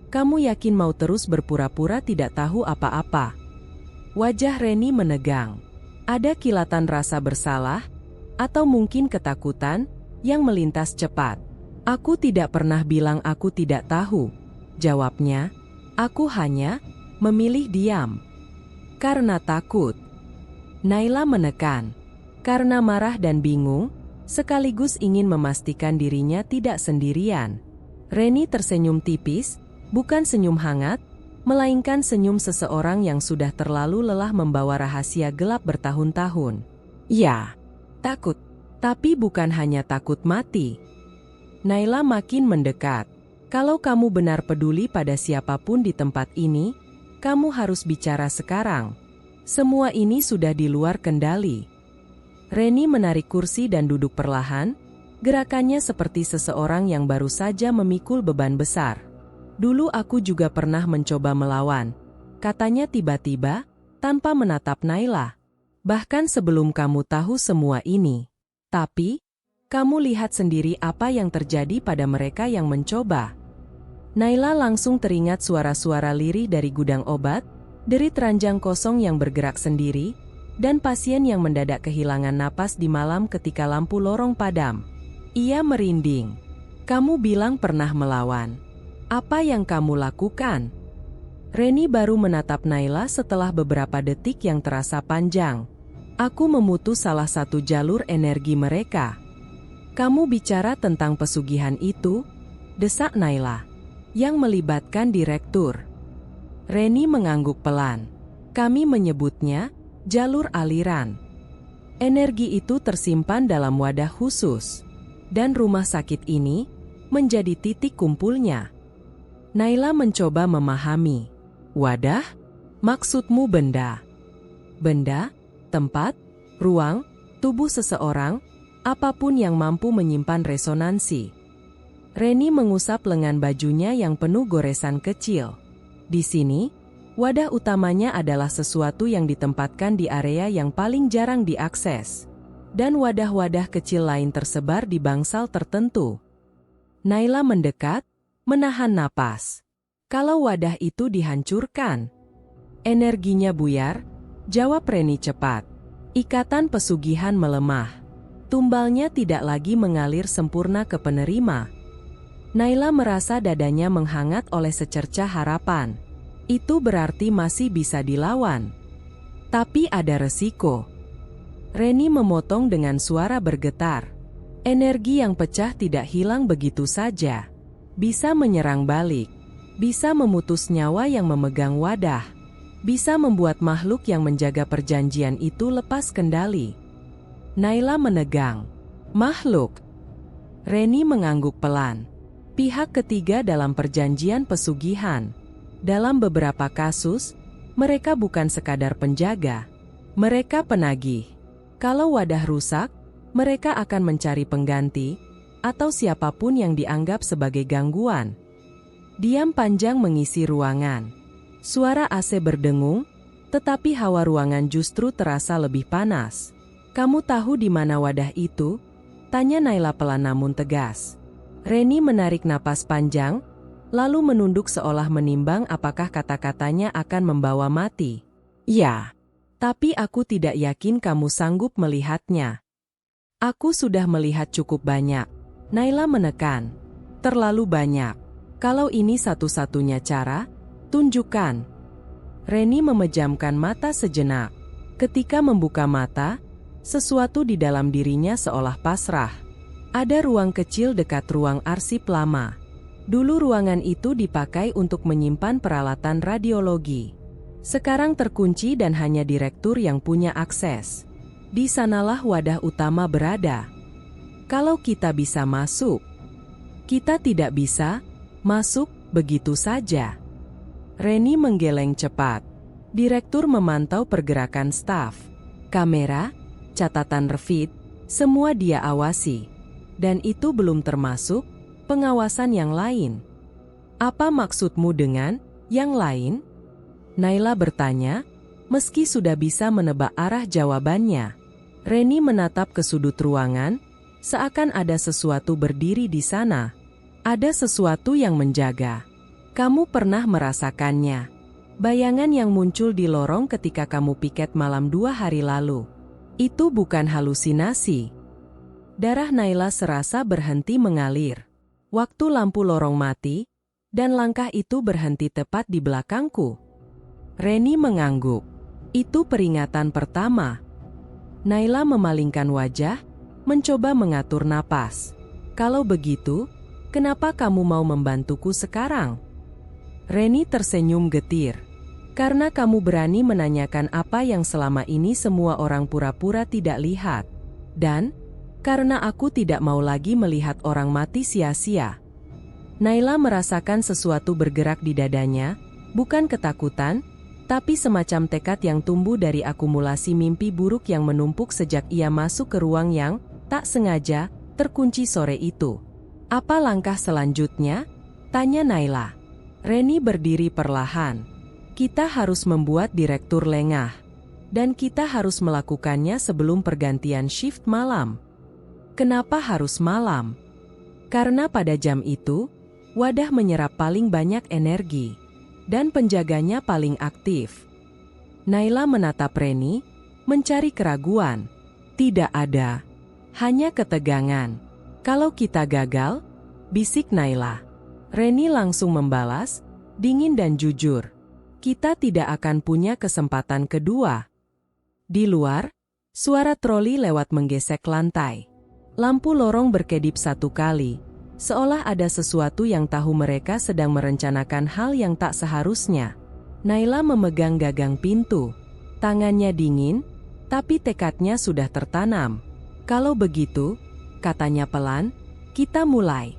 kamu yakin mau terus berpura-pura tidak tahu apa-apa?" Wajah Reni menegang. Ada kilatan rasa bersalah, atau mungkin ketakutan, yang melintas cepat. "Aku tidak pernah bilang aku tidak tahu," jawabnya. "Aku hanya memilih diam. Karena takut." Naila menekan. Karena marah dan bingung, sekaligus ingin memastikan dirinya tidak sendirian. Reni tersenyum tipis, bukan senyum hangat, melainkan senyum seseorang yang sudah terlalu lelah membawa rahasia gelap bertahun-tahun. "Ya, takut. Tapi bukan hanya takut mati." Naila makin mendekat. "Kalau kamu benar peduli pada siapapun di tempat ini, kamu harus bicara sekarang. Semua ini sudah di luar kendali." Reni menarik kursi dan duduk perlahan, gerakannya seperti seseorang yang baru saja memikul beban besar. "Dulu aku juga pernah mencoba melawan," katanya tiba-tiba, tanpa menatap Naila. "Bahkan sebelum kamu tahu semua ini. Tapi, kamu lihat sendiri apa yang terjadi pada mereka yang mencoba." Naila langsung teringat suara-suara lirih dari gudang obat, derit ranjang kosong yang bergerak sendiri, dan pasien yang mendadak kehilangan napas di malam ketika lampu lorong padam. Ia merinding. "Kamu bilang pernah melawan. Apa yang kamu lakukan?" Reni baru menatap Naila setelah beberapa detik yang terasa panjang. "Aku memutus salah satu jalur energi mereka." "Kamu bicara tentang pesugihan itu?" desak Naila. "Yang melibatkan direktur." Reni mengangguk pelan. "Kami menyebutnya jalur aliran. Energi itu tersimpan dalam wadah khusus, dan rumah sakit ini menjadi titik kumpulnya." Naila mencoba memahami. "Wadah? Maksudmu benda? Benda, tempat, ruang, tubuh seseorang, apapun yang mampu menyimpan resonansi." Reni mengusap lengan bajunya yang penuh goresan kecil. "Di sini, wadah utamanya adalah sesuatu yang ditempatkan di area yang paling jarang diakses. Dan wadah-wadah kecil lain tersebar di bangsal tertentu." Naila mendekat, menahan napas. "Kalau wadah itu dihancurkan, energinya buyar?" jawab Reni cepat. Ikatan pesugihan melemah. Tumbalnya tidak lagi mengalir sempurna ke penerima. Naila merasa dadanya menghangat oleh secercah harapan. Itu berarti masih bisa dilawan. Tapi ada resiko. Reni memotong dengan suara bergetar. Energi yang pecah tidak hilang begitu saja. Bisa menyerang balik. Bisa memutus nyawa yang memegang wadah. Bisa membuat makhluk yang menjaga perjanjian itu lepas kendali. Naila menegang. "Makhluk?" Reni mengangguk pelan. "Pihak ketiga dalam perjanjian pesugihan." Dalam beberapa kasus, mereka bukan sekadar penjaga, mereka penagih. Kalau wadah rusak, mereka akan mencari pengganti, atau siapapun yang dianggap sebagai gangguan. Diam panjang mengisi ruangan. Suara AC berdengung, tetapi hawa ruangan justru terasa lebih panas. "Kamu tahu di mana wadah itu?" tanya Naila pelan namun tegas. Reni menarik napas panjang, lalu menunduk seolah menimbang apakah kata-katanya akan membawa mati. "Ya, tapi aku tidak yakin kamu sanggup melihatnya." "Aku sudah melihat cukup banyak." Naila menekan. "Terlalu banyak. Kalau ini satu-satunya cara, tunjukkan." Reni memejamkan mata sejenak. Ketika membuka mata, sesuatu di dalam dirinya seolah pasrah. Ada ruang kecil dekat ruang arsip lama. Dulu ruangan itu dipakai untuk menyimpan peralatan radiologi. Sekarang terkunci dan hanya direktur yang punya akses. Di sanalah wadah utama berada. Kalau kita bisa masuk, kita tidak bisa masuk begitu saja. Reni menggeleng cepat. Direktur memantau pergerakan staf. Kamera, catatan refit, semua dia awasi. Dan itu belum termasuk pengawasan yang lain. "Apa maksudmu dengan yang lain?" Naila bertanya, meski sudah bisa menebak arah jawabannya. Reni menatap ke sudut ruangan, seakan ada sesuatu berdiri di sana. Ada sesuatu yang menjaga. "Kamu pernah merasakannya. Bayangan yang muncul di lorong ketika kamu piket malam 2 hari lalu. Itu bukan halusinasi." Darah Naila serasa berhenti mengalir. Waktu lampu lorong mati, dan langkah itu berhenti tepat di belakangku. Reni mengangguk. "Itu peringatan pertama." Naila memalingkan wajah, mencoba mengatur napas. "Kalau begitu, kenapa kamu mau membantuku sekarang?" Reni tersenyum getir. "Karena kamu berani menanyakan apa yang selama ini semua orang pura-pura tidak lihat. Dan karena aku tidak mau lagi melihat orang mati sia-sia." Naila merasakan sesuatu bergerak di dadanya, bukan ketakutan, tapi semacam tekad yang tumbuh dari akumulasi mimpi buruk yang menumpuk sejak ia masuk ke ruang yang, tak sengaja, terkunci sore itu. "Apa langkah selanjutnya?" tanya Naila. Reni berdiri perlahan. "Kita harus membuat direktur lengah. Dan kita harus melakukannya sebelum pergantian shift malam." "Kenapa harus malam?" "Karena pada jam itu, wadah menyerap paling banyak energi. Dan penjaganya paling aktif." Naila menatap Reni, mencari keraguan. "Tidak ada. Hanya ketegangan." "Kalau kita gagal?" bisik Naila. Reni langsung membalas, dingin dan jujur. "Kita tidak akan punya kesempatan kedua." Di luar, suara troli lewat menggesek lantai. Lampu lorong berkedip satu kali, seolah ada sesuatu yang tahu mereka sedang merencanakan hal yang tak seharusnya. Naila memegang gagang pintu. Tangannya dingin, tapi tekadnya sudah tertanam. "Kalau begitu," katanya pelan, "kita mulai."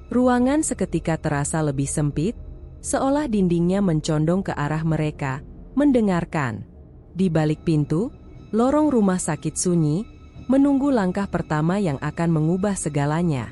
Ruangan seketika terasa lebih sempit, seolah dindingnya mencondong ke arah mereka, mendengarkan. Di balik pintu, lorong rumah sakit sunyi, menunggu langkah pertama yang akan mengubah segalanya.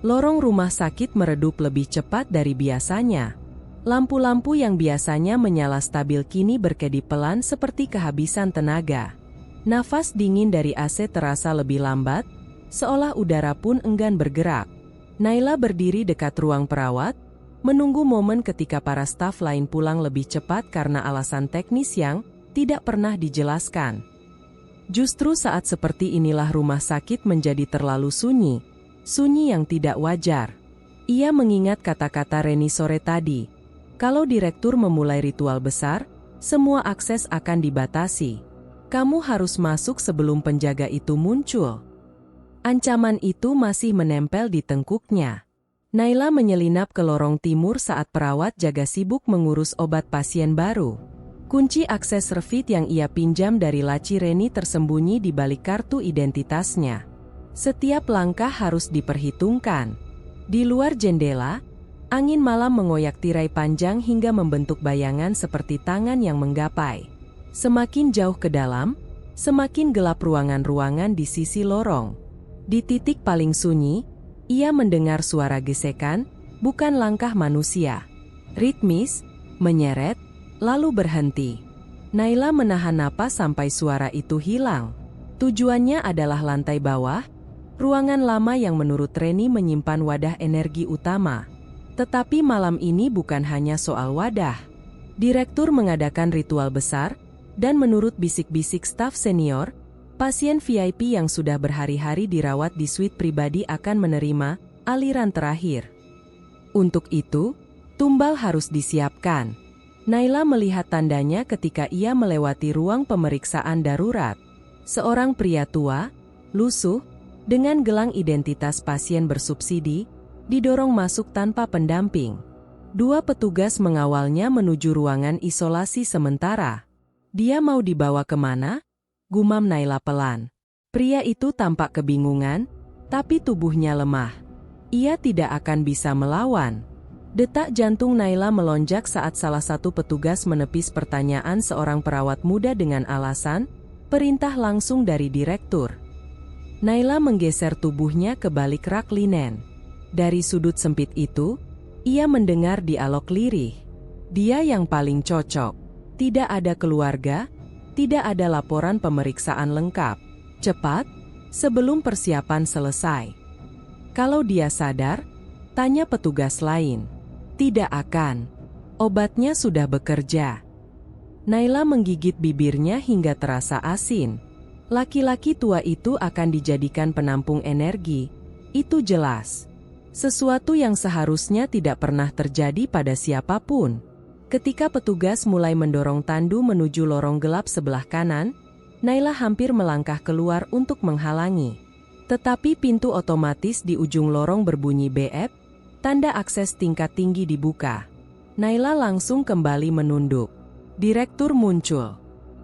Lorong rumah sakit meredup lebih cepat dari biasanya. Lampu-lampu yang biasanya menyala stabil kini berkedip pelan seperti kehabisan tenaga. Nafas dingin dari AC terasa lebih lambat, seolah udara pun enggan bergerak. Naila berdiri dekat ruang perawat, menunggu momen ketika para staf lain pulang lebih cepat karena alasan teknis yang tidak pernah dijelaskan. Justru saat seperti inilah rumah sakit menjadi terlalu sunyi, sunyi yang tidak wajar. Ia mengingat kata-kata Reni sore tadi. Kalau direktur memulai ritual besar, semua akses akan dibatasi. "Kamu harus masuk sebelum penjaga itu muncul." Ancaman itu masih menempel di tengkuknya. Naila menyelinap ke lorong timur saat perawat jaga sibuk mengurus obat pasien baru. Kunci akses refit yang ia pinjam dari laci Reni tersembunyi di balik kartu identitasnya. Setiap langkah harus diperhitungkan. Di luar jendela, Angin malam mengoyak tirai panjang hingga membentuk bayangan seperti tangan yang menggapai. Semakin jauh ke dalam, semakin gelap ruangan-ruangan di sisi lorong. Di titik paling sunyi, ia mendengar suara gesekan, bukan langkah manusia. Ritmis, menyeret, lalu berhenti. Naila menahan napas sampai suara itu hilang. Tujuannya adalah lantai bawah, ruangan lama yang menurut Reni menyimpan wadah energi utama. Tetapi malam ini bukan hanya soal wadah. Direktur mengadakan ritual besar, dan menurut bisik-bisik staf senior, pasien VIP yang sudah berhari-hari dirawat di suite pribadi akan menerima aliran terakhir. Untuk itu, tumbal harus disiapkan. Naila melihat tandanya ketika ia melewati ruang pemeriksaan darurat. Seorang pria tua, lusuh, dengan gelang identitas pasien bersubsidi, didorong masuk tanpa pendamping. Dua petugas mengawalnya menuju ruangan isolasi sementara. Dia mau dibawa kemana? Gumam Naila pelan. Pria itu tampak kebingungan, tapi tubuhnya lemah. Ia tidak akan bisa melawan. Detak jantung Naila melonjak saat salah satu petugas menepis pertanyaan seorang perawat muda dengan alasan, perintah langsung dari direktur. Naila menggeser tubuhnya ke balik rak linen. Dari sudut sempit itu, ia mendengar dialog lirih. Dia yang paling cocok. Tidak ada keluarga, tidak ada laporan pemeriksaan lengkap. Cepat, sebelum persiapan selesai. Kalau dia sadar, tanya petugas lain. Tidak akan. Obatnya sudah bekerja. Naila menggigit bibirnya hingga terasa asin. Laki-laki tua itu akan dijadikan penampung energi. Itu jelas. Sesuatu yang seharusnya tidak pernah terjadi pada siapapun. Ketika petugas mulai mendorong tandu menuju lorong gelap sebelah kanan, Naila hampir melangkah keluar untuk menghalangi. Tetapi pintu otomatis di ujung lorong berbunyi beep, tanda akses tingkat tinggi dibuka. Naila langsung kembali menunduk. Direktur muncul.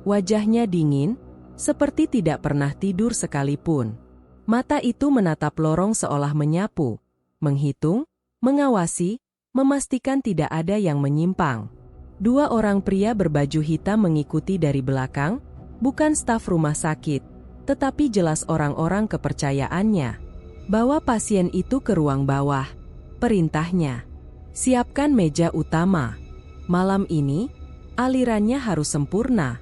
Wajahnya dingin, seperti tidak pernah tidur sekalipun. Mata itu menatap lorong seolah menyapu, menghitung, mengawasi, memastikan tidak ada yang menyimpang. Dua orang pria berbaju hitam mengikuti dari belakang, bukan staf rumah sakit, tetapi jelas orang-orang kepercayaannya. Bawa pasien itu ke ruang bawah. Perintahnya, siapkan meja utama. Malam ini, alirannya harus sempurna.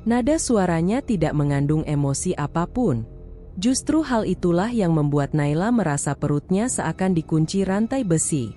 Nada suaranya tidak mengandung emosi apapun. Justru hal itulah yang membuat Naila merasa perutnya seakan dikunci rantai besi.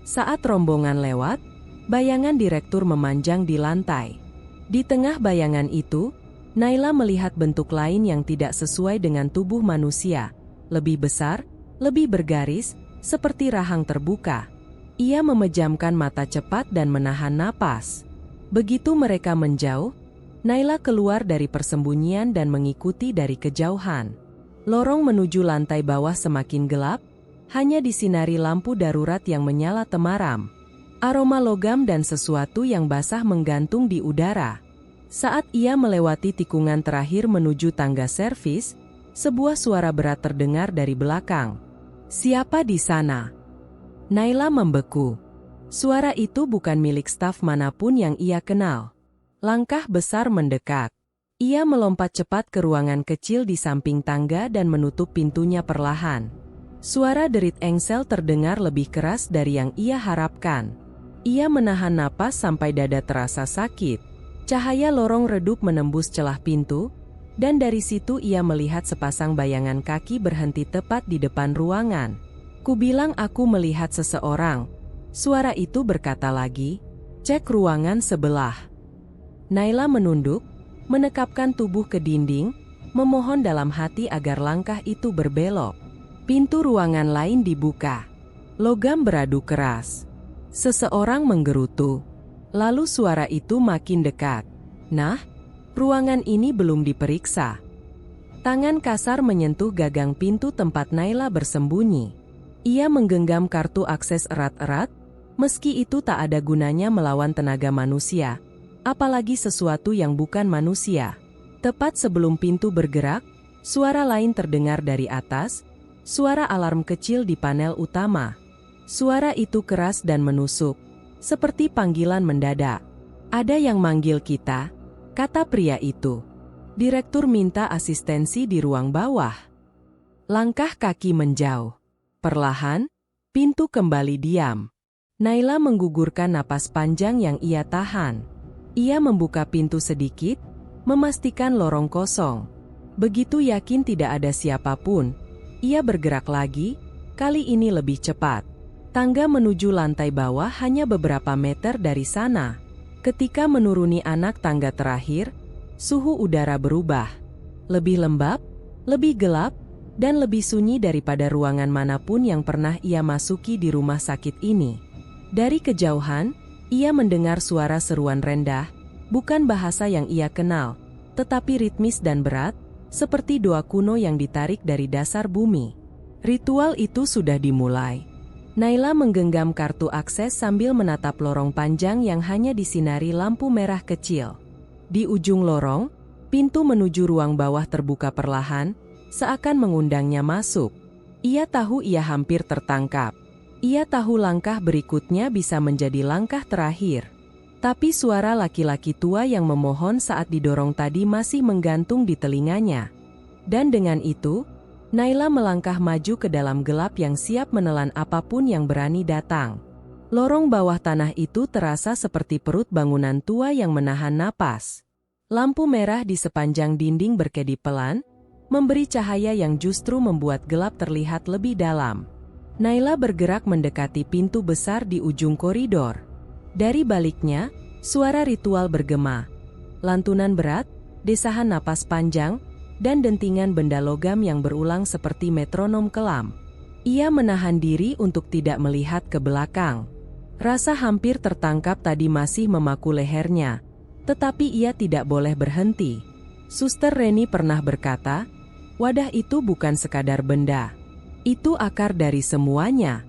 Saat rombongan lewat, bayangan direktur memanjang di lantai. Di tengah bayangan itu, Naila melihat bentuk lain yang tidak sesuai dengan tubuh manusia. Lebih besar, lebih bergaris, seperti rahang terbuka. Ia memejamkan mata cepat dan menahan napas. Begitu mereka menjauh, Naila keluar dari persembunyian dan mengikuti dari kejauhan. Lorong menuju lantai bawah semakin gelap, hanya disinari lampu darurat yang menyala temaram. Aroma logam dan sesuatu yang basah menggantung di udara. Saat ia melewati tikungan terakhir menuju tangga servis, sebuah suara berat terdengar dari belakang. Siapa di sana? Naila membeku. Suara itu bukan milik staf manapun yang ia kenal. Langkah besar mendekat. Ia melompat cepat ke ruangan kecil di samping tangga dan menutup pintunya perlahan. Suara derit engsel terdengar lebih keras dari yang ia harapkan. Ia menahan napas sampai dada terasa sakit. Cahaya lorong redup menembus celah pintu, dan dari situ ia melihat sepasang bayangan kaki berhenti tepat di depan ruangan. Kubilang aku melihat seseorang. Suara itu berkata lagi, cek ruangan sebelah. Naila menunduk, menekapkan tubuh ke dinding, memohon dalam hati agar langkah itu berbelok. Pintu ruangan lain dibuka. Logam beradu keras. Seseorang menggerutu. Lalu suara itu makin dekat. Nah, ruangan ini belum diperiksa. Tangan kasar menyentuh gagang pintu tempat Naila bersembunyi. Ia menggenggam kartu akses erat-erat, meski itu tak ada gunanya melawan tenaga manusia, apalagi sesuatu yang bukan manusia. Tepat sebelum pintu bergerak, suara lain terdengar dari atas, suara alarm kecil di panel utama. Suara itu keras dan menusuk, seperti panggilan mendadak. "Ada yang manggil kita," kata pria itu. Direktur minta asistensi di ruang bawah. Langkah kaki menjauh. Perlahan, pintu kembali diam. Naila menggugurkan napas panjang yang ia tahan. Ia membuka pintu sedikit, memastikan lorong kosong. Begitu yakin tidak ada siapapun, ia bergerak lagi, kali ini lebih cepat. Tangga menuju lantai bawah hanya beberapa meter dari sana. Ketika menuruni anak tangga terakhir, suhu udara berubah. Lebih lembab, lebih gelap, dan lebih sunyi daripada ruangan manapun yang pernah ia masuki di rumah sakit ini. Dari kejauhan, ia mendengar suara seruan rendah, bukan bahasa yang ia kenal, tetapi ritmis dan berat, seperti doa kuno yang ditarik dari dasar bumi. Ritual itu sudah dimulai. Naila menggenggam kartu akses sambil menatap lorong panjang yang hanya disinari lampu merah kecil. Di ujung lorong, pintu menuju ruang bawah terbuka perlahan, seakan mengundangnya masuk. Ia tahu ia hampir tertangkap. Ia tahu langkah berikutnya bisa menjadi langkah terakhir. Tapi suara laki-laki tua yang memohon saat didorong tadi masih menggantung di telinganya. Dan dengan itu, Naila melangkah maju ke dalam gelap yang siap menelan apapun yang berani datang. Lorong bawah tanah itu terasa seperti perut bangunan tua yang menahan napas. Lampu merah di sepanjang dinding berkedip pelan, memberi cahaya yang justru membuat gelap terlihat lebih dalam. Naila bergerak mendekati pintu besar di ujung koridor. Dari baliknya, suara ritual bergema. Lantunan berat, desahan napas panjang, dan dentingan benda logam yang berulang seperti metronom kelam. Ia menahan diri untuk tidak melihat ke belakang. Rasa hampir tertangkap tadi masih memaku lehernya, tetapi ia tidak boleh berhenti. Suster Reni pernah berkata, wadah itu bukan sekadar benda. Itu akar dari semuanya.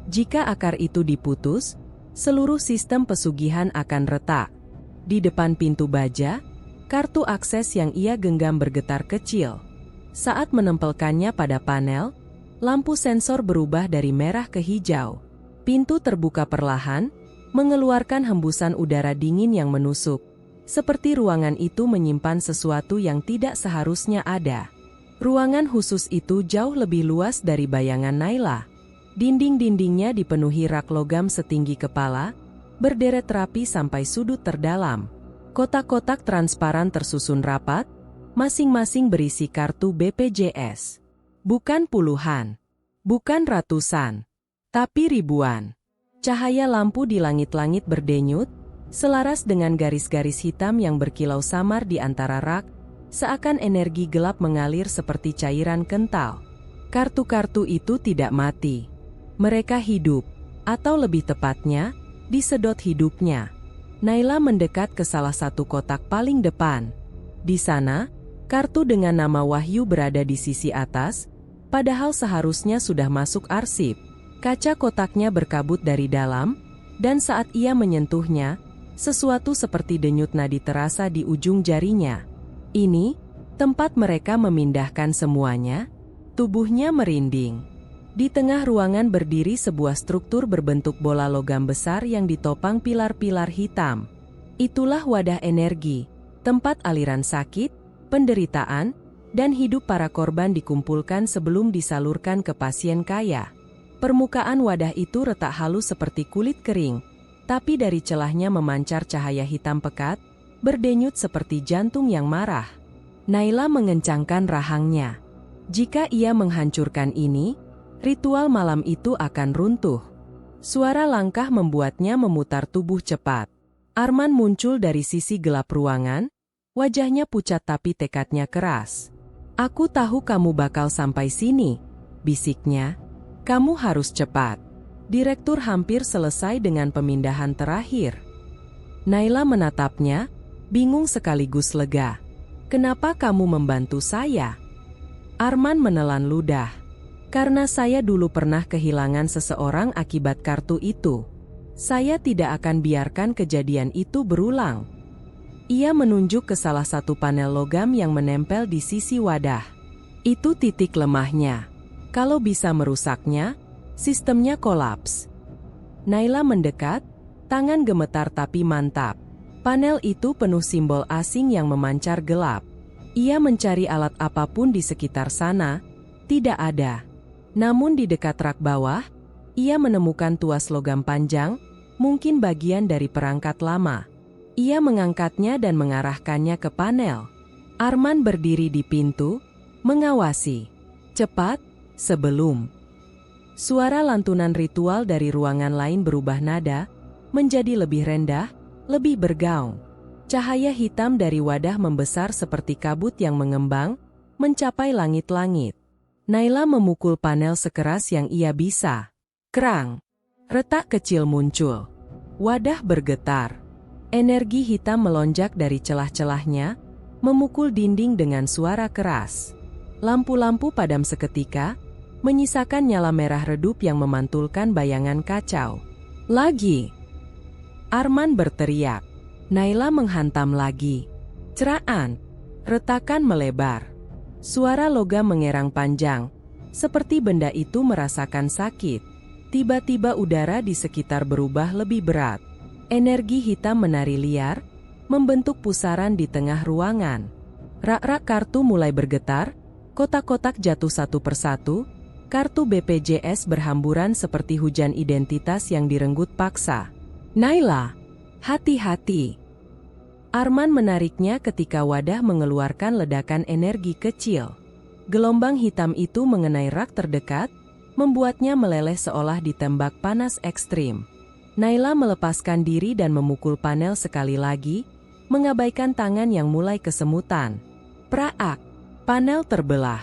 Jika akar itu diputus, seluruh sistem pesugihan akan retak. Di depan pintu baja, kartu akses yang ia genggam bergetar kecil. Saat menempelkannya pada panel, lampu sensor berubah dari merah ke hijau. Pintu terbuka perlahan, mengeluarkan hembusan udara dingin yang menusuk. Seperti ruangan itu menyimpan sesuatu yang tidak seharusnya ada. Ruangan khusus itu jauh lebih luas dari bayangan Naila. Dinding-dindingnya dipenuhi rak logam setinggi kepala, berderet rapi sampai sudut terdalam. Kotak-kotak transparan tersusun rapat, masing-masing berisi kartu BPJS. Bukan puluhan, bukan ratusan, tapi ribuan. Cahaya lampu di langit-langit berdenyut, selaras dengan garis-garis hitam yang berkilau samar di antara rak, seakan energi gelap mengalir seperti cairan kental. Kartu-kartu itu tidak mati. Mereka hidup, atau lebih tepatnya, disedot hidupnya. Naila mendekat ke salah satu kotak paling depan. Di sana, kartu dengan nama Wahyu berada di sisi atas, padahal seharusnya sudah masuk arsip. Kaca kotaknya berkabut dari dalam, dan saat ia menyentuhnya, sesuatu seperti denyut nadi terasa di ujung jarinya. Ini, tempat mereka memindahkan semuanya. Tubuhnya merinding. Di tengah ruangan berdiri sebuah struktur berbentuk bola logam besar yang ditopang pilar-pilar hitam. Itulah wadah energi, tempat aliran sakit, penderitaan, dan hidup para korban dikumpulkan sebelum disalurkan ke pasien kaya. Permukaan wadah itu retak halus seperti kulit kering, tapi dari celahnya memancar cahaya hitam pekat, berdenyut seperti jantung yang marah. Naila mengencangkan rahangnya. Jika ia menghancurkan ini, ritual malam itu akan runtuh. Suara langkah membuatnya memutar tubuh cepat. Arman muncul dari sisi gelap ruangan, wajahnya pucat tapi tekadnya keras. "Aku tahu kamu bakal sampai sini," bisiknya. "Kamu harus cepat." Direktur hampir selesai dengan pemindahan terakhir. Naila menatapnya, bingung sekaligus lega. "Kenapa kamu membantu saya?" Arman menelan ludah. "Karena saya dulu pernah kehilangan seseorang akibat kartu itu. Saya tidak akan biarkan kejadian itu berulang." Ia menunjuk ke salah satu panel logam yang menempel di sisi wadah. "Itu titik lemahnya. Kalau bisa merusaknya, Sistemnya kolaps. Naila mendekat, tangan gemetar tapi mantap. Panel itu penuh simbol asing yang memancar gelap. Ia mencari alat apapun di sekitar sana, tidak ada. Namun di dekat rak bawah, ia menemukan tuas logam panjang, mungkin bagian dari perangkat lama. Ia mengangkatnya dan mengarahkannya ke panel. Arman berdiri di pintu, mengawasi. Cepat, sebelum. Suara lantunan ritual dari ruangan lain berubah nada, menjadi lebih rendah, lebih bergaung. Cahaya hitam dari wadah membesar seperti kabut yang mengembang, mencapai langit-langit. Naila memukul panel sekeras yang ia bisa. Krang! Retak kecil muncul. Wadah bergetar. Energi hitam melonjak dari celah-celahnya, memukul dinding dengan suara keras. Lampu-lampu padam seketika, menyisakan nyala merah redup yang memantulkan bayangan kacau. Lagi! Arman berteriak. Naila menghantam lagi. Ceraan. Retakan melebar. Suara logam mengerang panjang, seperti benda itu merasakan sakit. Tiba-tiba udara di sekitar berubah lebih berat. Energi hitam menari liar, membentuk pusaran di tengah ruangan. Rak-rak kartu mulai bergetar, kotak-kotak jatuh satu persatu, kartu BPJS berhamburan seperti hujan identitas yang direnggut paksa. Naila, hati-hati. Arman menariknya ketika wadah mengeluarkan ledakan energi kecil. Gelombang hitam itu mengenai rak terdekat, membuatnya meleleh seolah ditembak panas ekstrim. Naila melepaskan diri dan memukul panel sekali lagi, mengabaikan tangan yang mulai kesemutan. Praak! Panel terbelah.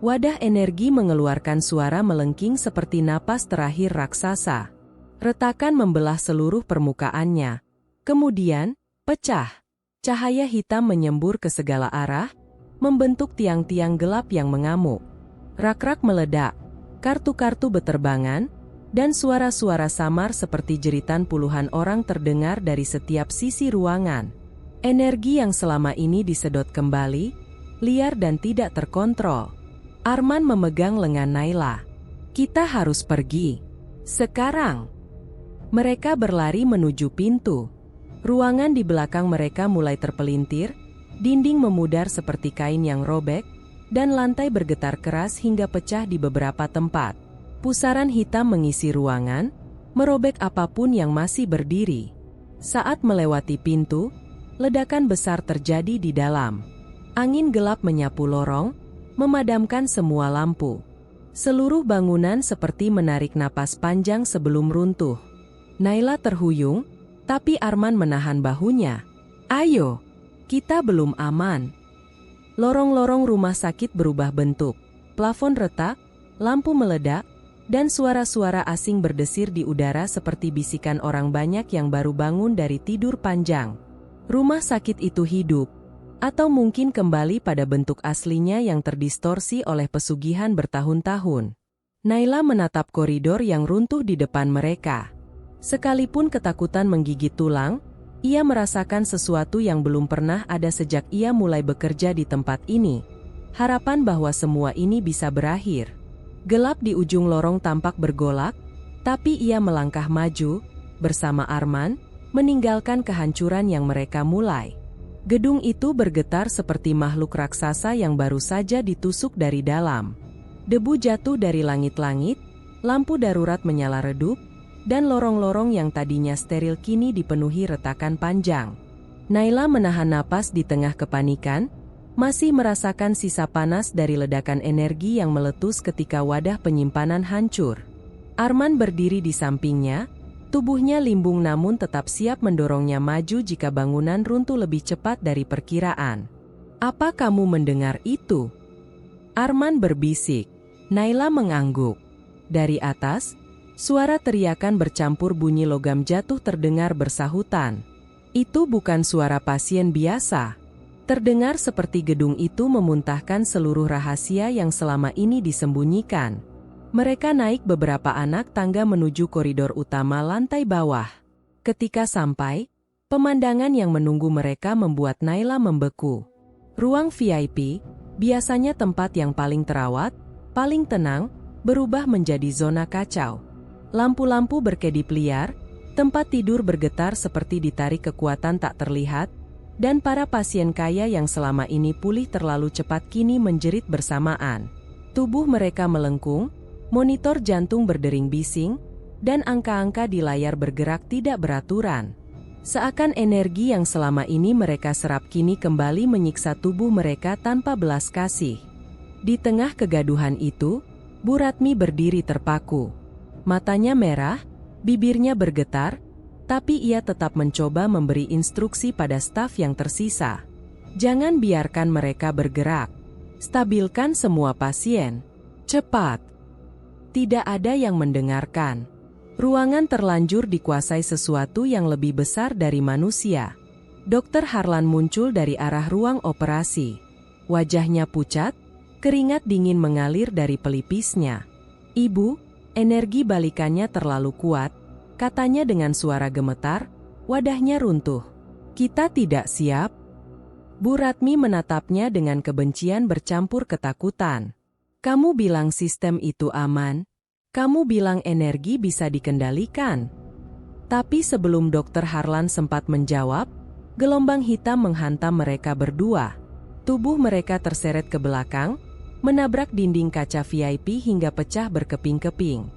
Wadah energi mengeluarkan suara melengking seperti napas terakhir raksasa. Retakan membelah seluruh permukaannya. Kemudian, pecah. Cahaya hitam menyembur ke segala arah, membentuk tiang-tiang gelap yang mengamuk. Rak-rak meledak, kartu-kartu beterbangan, dan suara-suara samar seperti jeritan puluhan orang terdengar dari setiap sisi ruangan. Energi yang selama ini disedot kembali, liar dan tidak terkontrol. Arman memegang lengan Naila. Kita harus pergi. Sekarang. Mereka berlari menuju pintu. Ruangan di belakang mereka mulai terpelintir, dinding memudar seperti kain yang robek, dan lantai bergetar keras hingga pecah di beberapa tempat. Pusaran hitam mengisi ruangan, merobek apapun yang masih berdiri. Saat melewati pintu, ledakan besar terjadi di dalam. Angin gelap menyapu lorong, memadamkan semua lampu. Seluruh bangunan seperti menarik napas panjang sebelum runtuh. Naila terhuyung, tapi Arman menahan bahunya. Ayo, kita belum aman. Lorong-lorong rumah sakit berubah bentuk. Plafon retak, lampu meledak, dan suara-suara asing berdesir di udara seperti bisikan orang banyak yang baru bangun dari tidur panjang. Rumah sakit itu hidup, atau mungkin kembali pada bentuk aslinya yang terdistorsi oleh pesugihan bertahun-tahun. Naila menatap koridor yang runtuh di depan mereka. Sekalipun ketakutan menggigit tulang, ia merasakan sesuatu yang belum pernah ada sejak ia mulai bekerja di tempat ini. Harapan bahwa semua ini bisa berakhir. Gelap di ujung lorong tampak bergolak, tapi ia melangkah maju, bersama Arman, meninggalkan kehancuran yang mereka mulai. Gedung itu bergetar seperti makhluk raksasa yang baru saja ditusuk dari dalam. Debu jatuh dari langit-langit, lampu darurat menyala redup, dan lorong-lorong yang tadinya steril kini dipenuhi retakan panjang. Naila menahan napas di tengah kepanikan, masih merasakan sisa panas dari ledakan energi yang meletus ketika wadah penyimpanan hancur. Arman berdiri di sampingnya, tubuhnya limbung namun tetap siap mendorongnya maju jika bangunan runtuh lebih cepat dari perkiraan. Apa kamu mendengar itu? Arman berbisik. Naila mengangguk. Dari atas, suara teriakan bercampur bunyi logam jatuh terdengar bersahutan. Itu bukan suara pasien biasa. Terdengar seperti gedung itu memuntahkan seluruh rahasia yang selama ini disembunyikan. Mereka naik beberapa anak tangga menuju koridor utama lantai bawah. Ketika sampai, pemandangan yang menunggu mereka membuat Naila membeku. Ruang VIP, biasanya tempat yang paling terawat, paling tenang, berubah menjadi zona kacau. Lampu-lampu berkedip liar, tempat tidur bergetar seperti ditarik kekuatan tak terlihat, dan para pasien kaya yang selama ini pulih terlalu cepat kini menjerit bersamaan. Tubuh mereka melengkung, monitor jantung berdering bising, dan angka-angka di layar bergerak tidak beraturan. Seakan energi yang selama ini mereka serap kini kembali menyiksa tubuh mereka tanpa belas kasih. Di tengah kegaduhan itu, Bu Ratmi berdiri terpaku. Matanya merah, bibirnya bergetar, tapi ia tetap mencoba memberi instruksi pada staf yang tersisa. Jangan biarkan mereka bergerak. Stabilkan semua pasien. Cepat. Tidak ada yang mendengarkan. Ruangan terlanjur dikuasai sesuatu yang lebih besar dari manusia. Dr. Harlan muncul dari arah ruang operasi. Wajahnya pucat, keringat dingin mengalir dari pelipisnya. "Ibu, energi balikannya terlalu kuat," katanya dengan suara gemetar, wadahnya runtuh. "Kita tidak siap." Bu Ratmi menatapnya dengan kebencian bercampur ketakutan. "Kamu bilang sistem itu aman? Kamu bilang energi bisa dikendalikan?" Tapi sebelum Dr. Harlan sempat menjawab, gelombang hitam menghantam mereka berdua. Tubuh mereka terseret ke belakang, menabrak dinding kaca VIP hingga pecah berkeping-keping.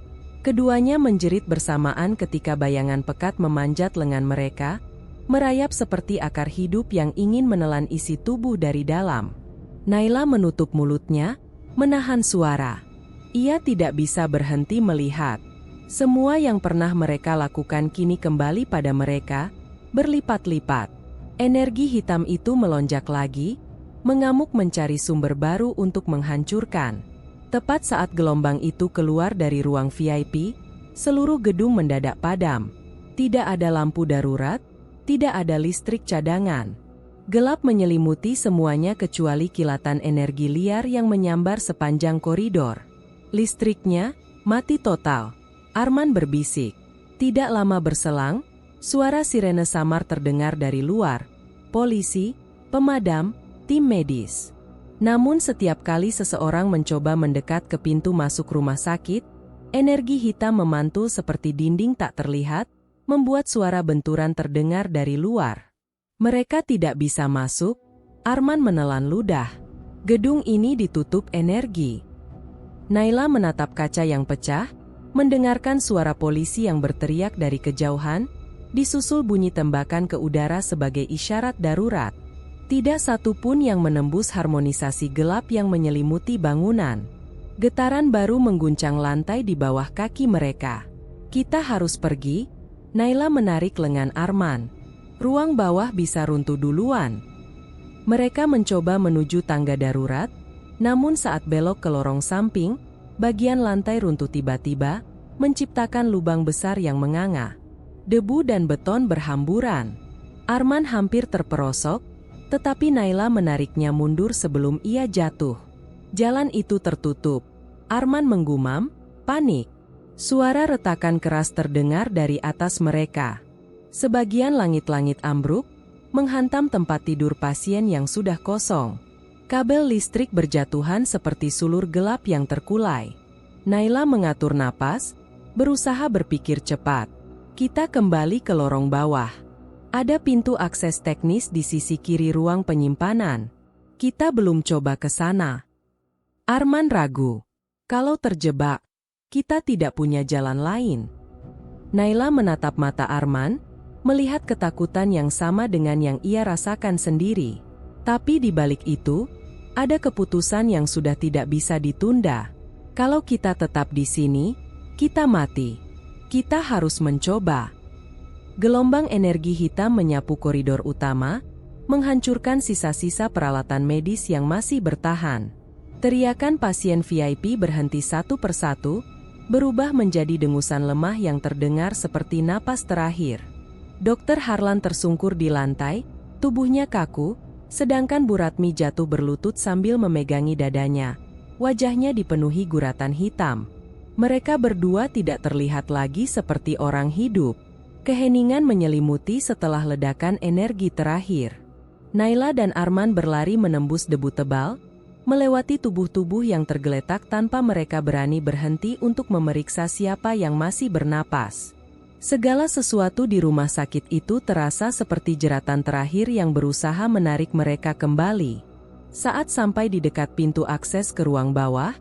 Keduanya menjerit bersamaan ketika bayangan pekat memanjat lengan mereka, merayap seperti akar hidup yang ingin menelan isi tubuh dari dalam. Naila menutup mulutnya, menahan suara. Ia tidak bisa berhenti melihat. Semua yang pernah mereka lakukan kini kembali pada mereka, berlipat-lipat. Energi hitam itu melonjak lagi, mengamuk mencari sumber baru untuk menghancurkan. Tepat saat gelombang itu keluar dari ruang VIP, seluruh gedung mendadak padam. Tidak ada lampu darurat, tidak ada listrik cadangan. Gelap menyelimuti semuanya kecuali kilatan energi liar yang menyambar sepanjang koridor. Listriknya mati total. Arman berbisik. Tidak lama berselang, suara sirene samar terdengar dari luar. Polisi, pemadam, tim medis. Namun setiap kali seseorang mencoba mendekat ke pintu masuk rumah sakit, energi hitam memantul seperti dinding tak terlihat, membuat suara benturan terdengar dari luar. Mereka tidak bisa masuk, Arman menelan ludah. Gedung ini ditutup energi. Naila menatap kaca yang pecah, mendengarkan suara polisi yang berteriak dari kejauhan, disusul bunyi tembakan ke udara sebagai isyarat darurat. Tidak satu pun yang menembus harmonisasi gelap yang menyelimuti bangunan. Getaran baru mengguncang lantai di bawah kaki mereka. "Kita harus pergi." Naila menarik lengan Arman. "Ruang bawah bisa runtuh duluan." Mereka mencoba menuju tangga darurat, namun saat belok ke lorong samping, bagian lantai runtuh tiba-tiba, menciptakan lubang besar yang menganga. Debu dan beton berhamburan. Arman hampir terperosok, tetapi Naila menariknya mundur sebelum ia jatuh. Jalan itu tertutup. Arman menggumam, panik. Suara retakan keras terdengar dari atas mereka. Sebagian langit-langit ambruk, menghantam tempat tidur pasien yang sudah kosong. Kabel listrik berjatuhan seperti sulur gelap yang terkulai. Naila mengatur napas, berusaha berpikir cepat. "Kita kembali ke lorong bawah. Ada pintu akses teknis di sisi kiri ruang penyimpanan. Kita belum coba ke sana." Arman ragu. "Kalau terjebak, kita tidak punya jalan lain." Naila menatap mata Arman, melihat ketakutan yang sama dengan yang ia rasakan sendiri. Tapi di balik itu, ada keputusan yang sudah tidak bisa ditunda. Kalau kita tetap di sini, kita mati. Kita harus mencoba. Gelombang energi hitam menyapu koridor utama, menghancurkan sisa-sisa peralatan medis yang masih bertahan. Teriakan pasien VIP berhenti satu persatu, berubah menjadi dengusan lemah yang terdengar seperti napas terakhir. Dr. Harlan tersungkur di lantai, tubuhnya kaku, sedangkan Bu Ratmi jatuh berlutut sambil memegangi dadanya. Wajahnya dipenuhi guratan hitam. Mereka berdua tidak terlihat lagi seperti orang hidup. Keheningan menyelimuti setelah ledakan energi terakhir. Naila dan Arman berlari menembus debu tebal, melewati tubuh-tubuh yang tergeletak tanpa mereka berani berhenti untuk memeriksa siapa yang masih bernapas. Segala sesuatu di rumah sakit itu terasa seperti jeratan terakhir yang berusaha menarik mereka kembali. Saat sampai di dekat pintu akses ke ruang bawah,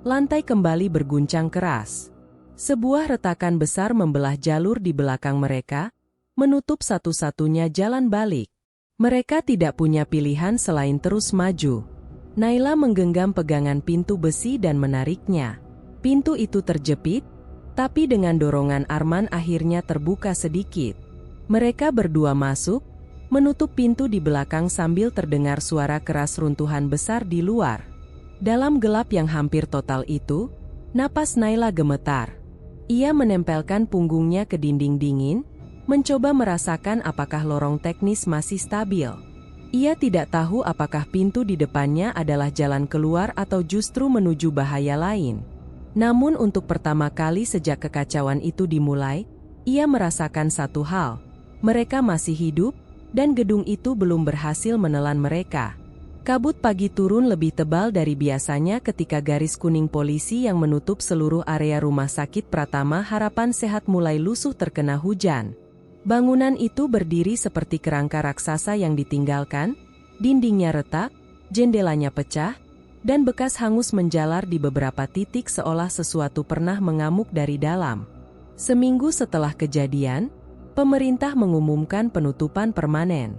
lantai kembali berguncang keras. Sebuah retakan besar membelah jalur di belakang mereka, menutup satu-satunya jalan balik. Mereka tidak punya pilihan selain terus maju. Naila menggenggam pegangan pintu besi dan menariknya. Pintu itu terjepit, tapi dengan dorongan Arman akhirnya terbuka sedikit. Mereka berdua masuk, menutup pintu di belakang sambil terdengar suara keras runtuhan besar di luar. Dalam gelap yang hampir total itu, napas Naila gemetar. Ia menempelkan punggungnya ke dinding dingin, mencoba merasakan apakah lorong teknis masih stabil. Ia tidak tahu apakah pintu di depannya adalah jalan keluar atau justru menuju bahaya lain. Namun untuk pertama kali sejak kekacauan itu dimulai, ia merasakan satu hal. Mereka masih hidup, dan gedung itu belum berhasil menelan mereka. Kabut pagi turun lebih tebal dari biasanya ketika garis kuning polisi yang menutup seluruh area Rumah Sakit Pratama Harapan Sehat mulai lusuh terkena hujan. Bangunan itu berdiri seperti kerangka raksasa yang ditinggalkan, dindingnya retak, jendelanya pecah, dan bekas hangus menjalar di beberapa titik seolah sesuatu pernah mengamuk dari dalam. Seminggu setelah kejadian, pemerintah mengumumkan penutupan permanen.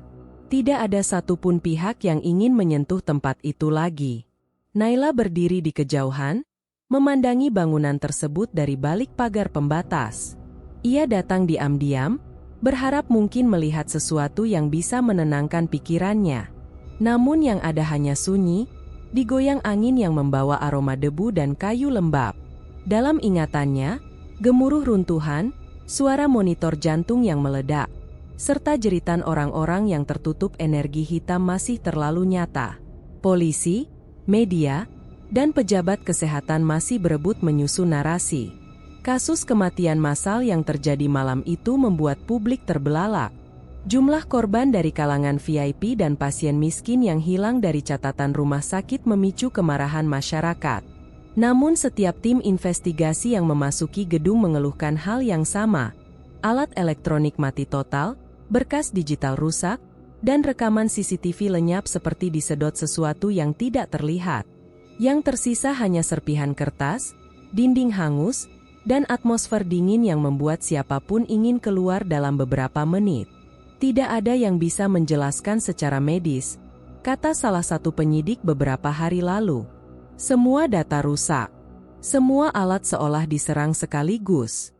Tidak ada satupun pihak yang ingin menyentuh tempat itu lagi. Naila berdiri di kejauhan, memandangi bangunan tersebut dari balik pagar pembatas. Ia datang diam-diam, berharap mungkin melihat sesuatu yang bisa menenangkan pikirannya. Namun yang ada hanya sunyi, digoyang angin yang membawa aroma debu dan kayu lembab. Dalam ingatannya, gemuruh runtuhan, suara monitor jantung yang meledak, serta jeritan orang-orang yang tertutup energi hitam masih terlalu nyata. Polisi, media, dan pejabat kesehatan masih berebut menyusun narasi. Kasus kematian massal yang terjadi malam itu membuat publik terbelalak. Jumlah korban dari kalangan VIP dan pasien miskin yang hilang dari catatan rumah sakit memicu kemarahan masyarakat. Namun setiap tim investigasi yang memasuki gedung mengeluhkan hal yang sama. Alat elektronik mati total, berkas digital rusak, dan rekaman CCTV lenyap seperti disedot sesuatu yang tidak terlihat. Yang tersisa hanya serpihan kertas, dinding hangus, dan atmosfer dingin yang membuat siapapun ingin keluar dalam beberapa menit. Tidak ada yang bisa menjelaskan secara medis, kata salah satu penyidik beberapa hari lalu. Semua data rusak. Semua alat seolah diserang sekaligus.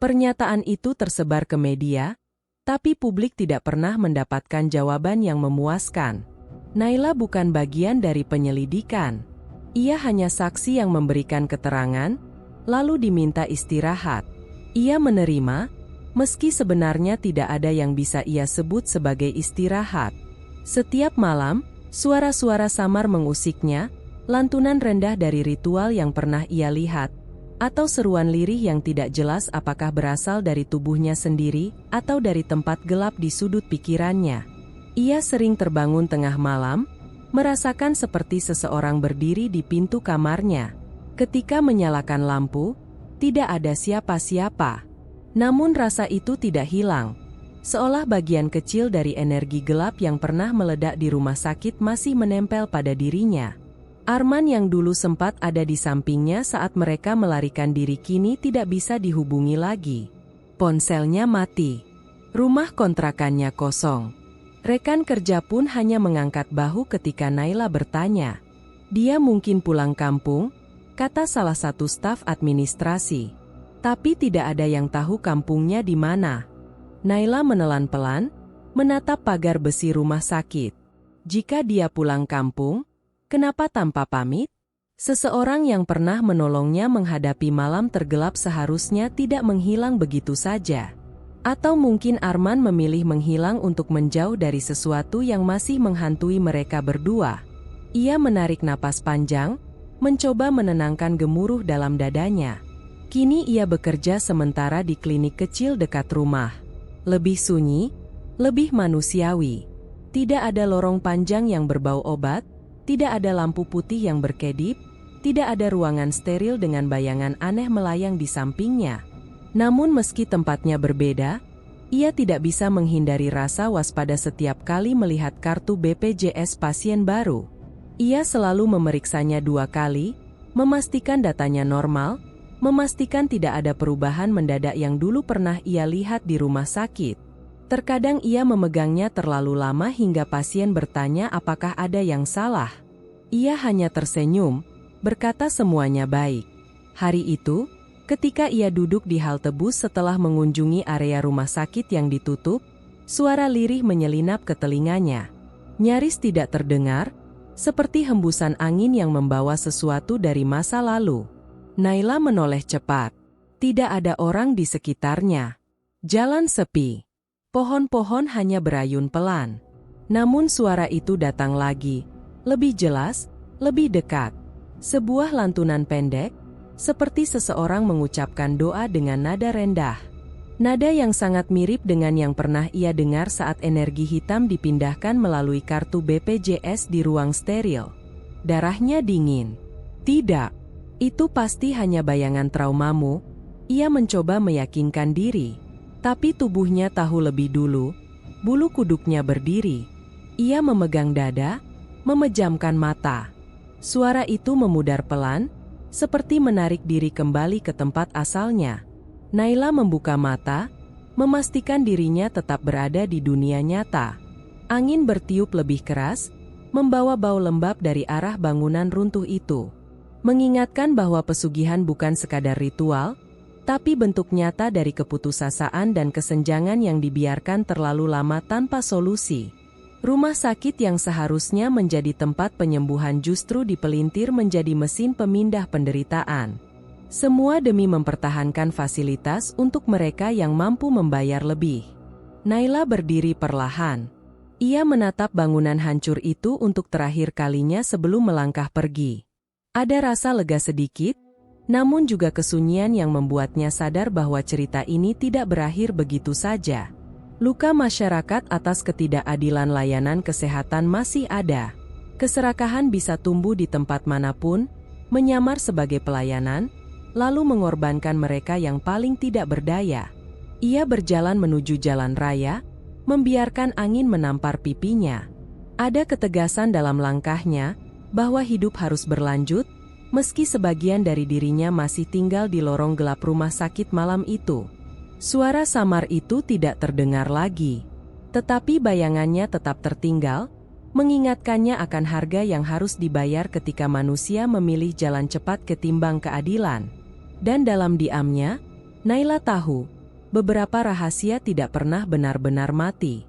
Pernyataan itu tersebar ke media, tapi publik tidak pernah mendapatkan jawaban yang memuaskan. Naila bukan bagian dari penyelidikan. Ia hanya saksi yang memberikan keterangan, lalu diminta istirahat. Ia menerima, meski sebenarnya tidak ada yang bisa ia sebut sebagai istirahat. Setiap malam, suara-suara samar mengusiknya, lantunan rendah dari ritual yang pernah ia lihat, atau seruan lirih yang tidak jelas apakah berasal dari tubuhnya sendiri atau dari tempat gelap di sudut pikirannya. Ia sering terbangun tengah malam, merasakan seperti seseorang berdiri di pintu kamarnya. Ketika menyalakan lampu, tidak ada siapa-siapa. Namun rasa itu tidak hilang. Seolah bagian kecil dari energi gelap yang pernah meledak di rumah sakit masih menempel pada dirinya. Arman yang dulu sempat ada di sampingnya saat mereka melarikan diri kini tidak bisa dihubungi lagi. Ponselnya mati. Rumah kontrakannya kosong. Rekan kerja pun hanya mengangkat bahu ketika Naila bertanya. Dia mungkin pulang kampung, kata salah satu staf administrasi. Tapi tidak ada yang tahu kampungnya di mana. Naila menelan pelan, menatap pagar besi rumah sakit. Jika dia pulang kampung, kenapa tanpa pamit? Seseorang yang pernah menolongnya menghadapi malam tergelap seharusnya tidak menghilang begitu saja. Atau mungkin Arman memilih menghilang untuk menjauh dari sesuatu yang masih menghantui mereka berdua. Ia menarik napas panjang, mencoba menenangkan gemuruh dalam dadanya. Kini ia bekerja sementara di klinik kecil dekat rumah. Lebih sunyi, lebih manusiawi. Tidak ada lorong panjang yang berbau obat, Tidak ada lampu putih yang berkedip, tidak ada ruangan steril dengan bayangan aneh melayang di sampingnya. Namun meski tempatnya berbeda, ia tidak bisa menghindari rasa waspada setiap kali melihat kartu BPJS pasien baru. Ia selalu memeriksanya 2 kali, memastikan datanya normal, memastikan tidak ada perubahan mendadak yang dulu pernah ia lihat di rumah sakit. Terkadang ia memegangnya terlalu lama hingga pasien bertanya apakah ada yang salah. Ia hanya tersenyum, berkata semuanya baik. Hari itu, ketika ia duduk di halte bus setelah mengunjungi area rumah sakit yang ditutup, suara lirih menyelinap ke telinganya. Nyaris tidak terdengar, seperti hembusan angin yang membawa sesuatu dari masa lalu. Naila menoleh cepat. Tidak ada orang di sekitarnya. Jalan sepi. Pohon-pohon hanya berayun pelan. Namun suara itu datang lagi, lebih jelas, lebih dekat. Sebuah lantunan pendek, seperti seseorang mengucapkan doa dengan nada rendah. Nada yang sangat mirip dengan yang pernah ia dengar saat energi hitam dipindahkan melalui kartu BPJS di ruang steril. Darahnya dingin. Tidak, itu pasti hanya bayangan traumamu. Ia mencoba meyakinkan diri. Tapi tubuhnya tahu lebih dulu, bulu kuduknya berdiri. Ia memegang dada, memejamkan mata. Suara itu memudar pelan, seperti menarik diri kembali ke tempat asalnya. Naila membuka mata, memastikan dirinya tetap berada di dunia nyata. Angin bertiup lebih keras, membawa bau lembab dari arah bangunan runtuh itu. Mengingatkan bahwa pesugihan bukan sekadar ritual, tapi bentuk nyata dari keputusasaan dan kesenjangan yang dibiarkan terlalu lama tanpa solusi. Rumah sakit yang seharusnya menjadi tempat penyembuhan justru dipelintir menjadi mesin pemindah penderitaan. Semua demi mempertahankan fasilitas untuk mereka yang mampu membayar lebih. Naila berdiri perlahan. Ia menatap bangunan hancur itu untuk terakhir kalinya sebelum melangkah pergi. Ada rasa lega sedikit, namun juga kesunyian yang membuatnya sadar bahwa cerita ini tidak berakhir begitu saja. Luka masyarakat atas ketidakadilan layanan kesehatan masih ada. Keserakahan bisa tumbuh di tempat manapun, menyamar sebagai pelayanan, lalu mengorbankan mereka yang paling tidak berdaya. Ia berjalan menuju jalan raya, membiarkan angin menampar pipinya. Ada ketegasan dalam langkahnya, bahwa hidup harus berlanjut, meski sebagian dari dirinya masih tinggal di lorong gelap rumah sakit malam itu. Suara samar itu tidak terdengar lagi. Tetapi bayangannya tetap tertinggal, mengingatkannya akan harga yang harus dibayar ketika manusia memilih jalan cepat ketimbang keadilan. Dan dalam diamnya, Naila tahu, beberapa rahasia tidak pernah benar-benar mati.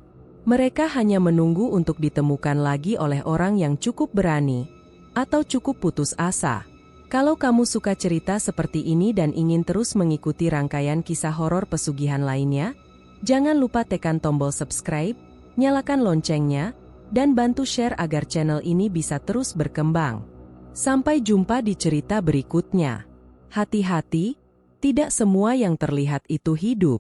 Mereka hanya menunggu untuk ditemukan lagi oleh orang yang cukup berani, atau cukup putus asa. Kalau kamu suka cerita seperti ini dan ingin terus mengikuti rangkaian kisah horor pesugihan lainnya, jangan lupa tekan tombol subscribe, nyalakan loncengnya, dan bantu share agar channel ini bisa terus berkembang. Sampai jumpa di cerita berikutnya. Hati-hati, tidak semua yang terlihat itu hidup.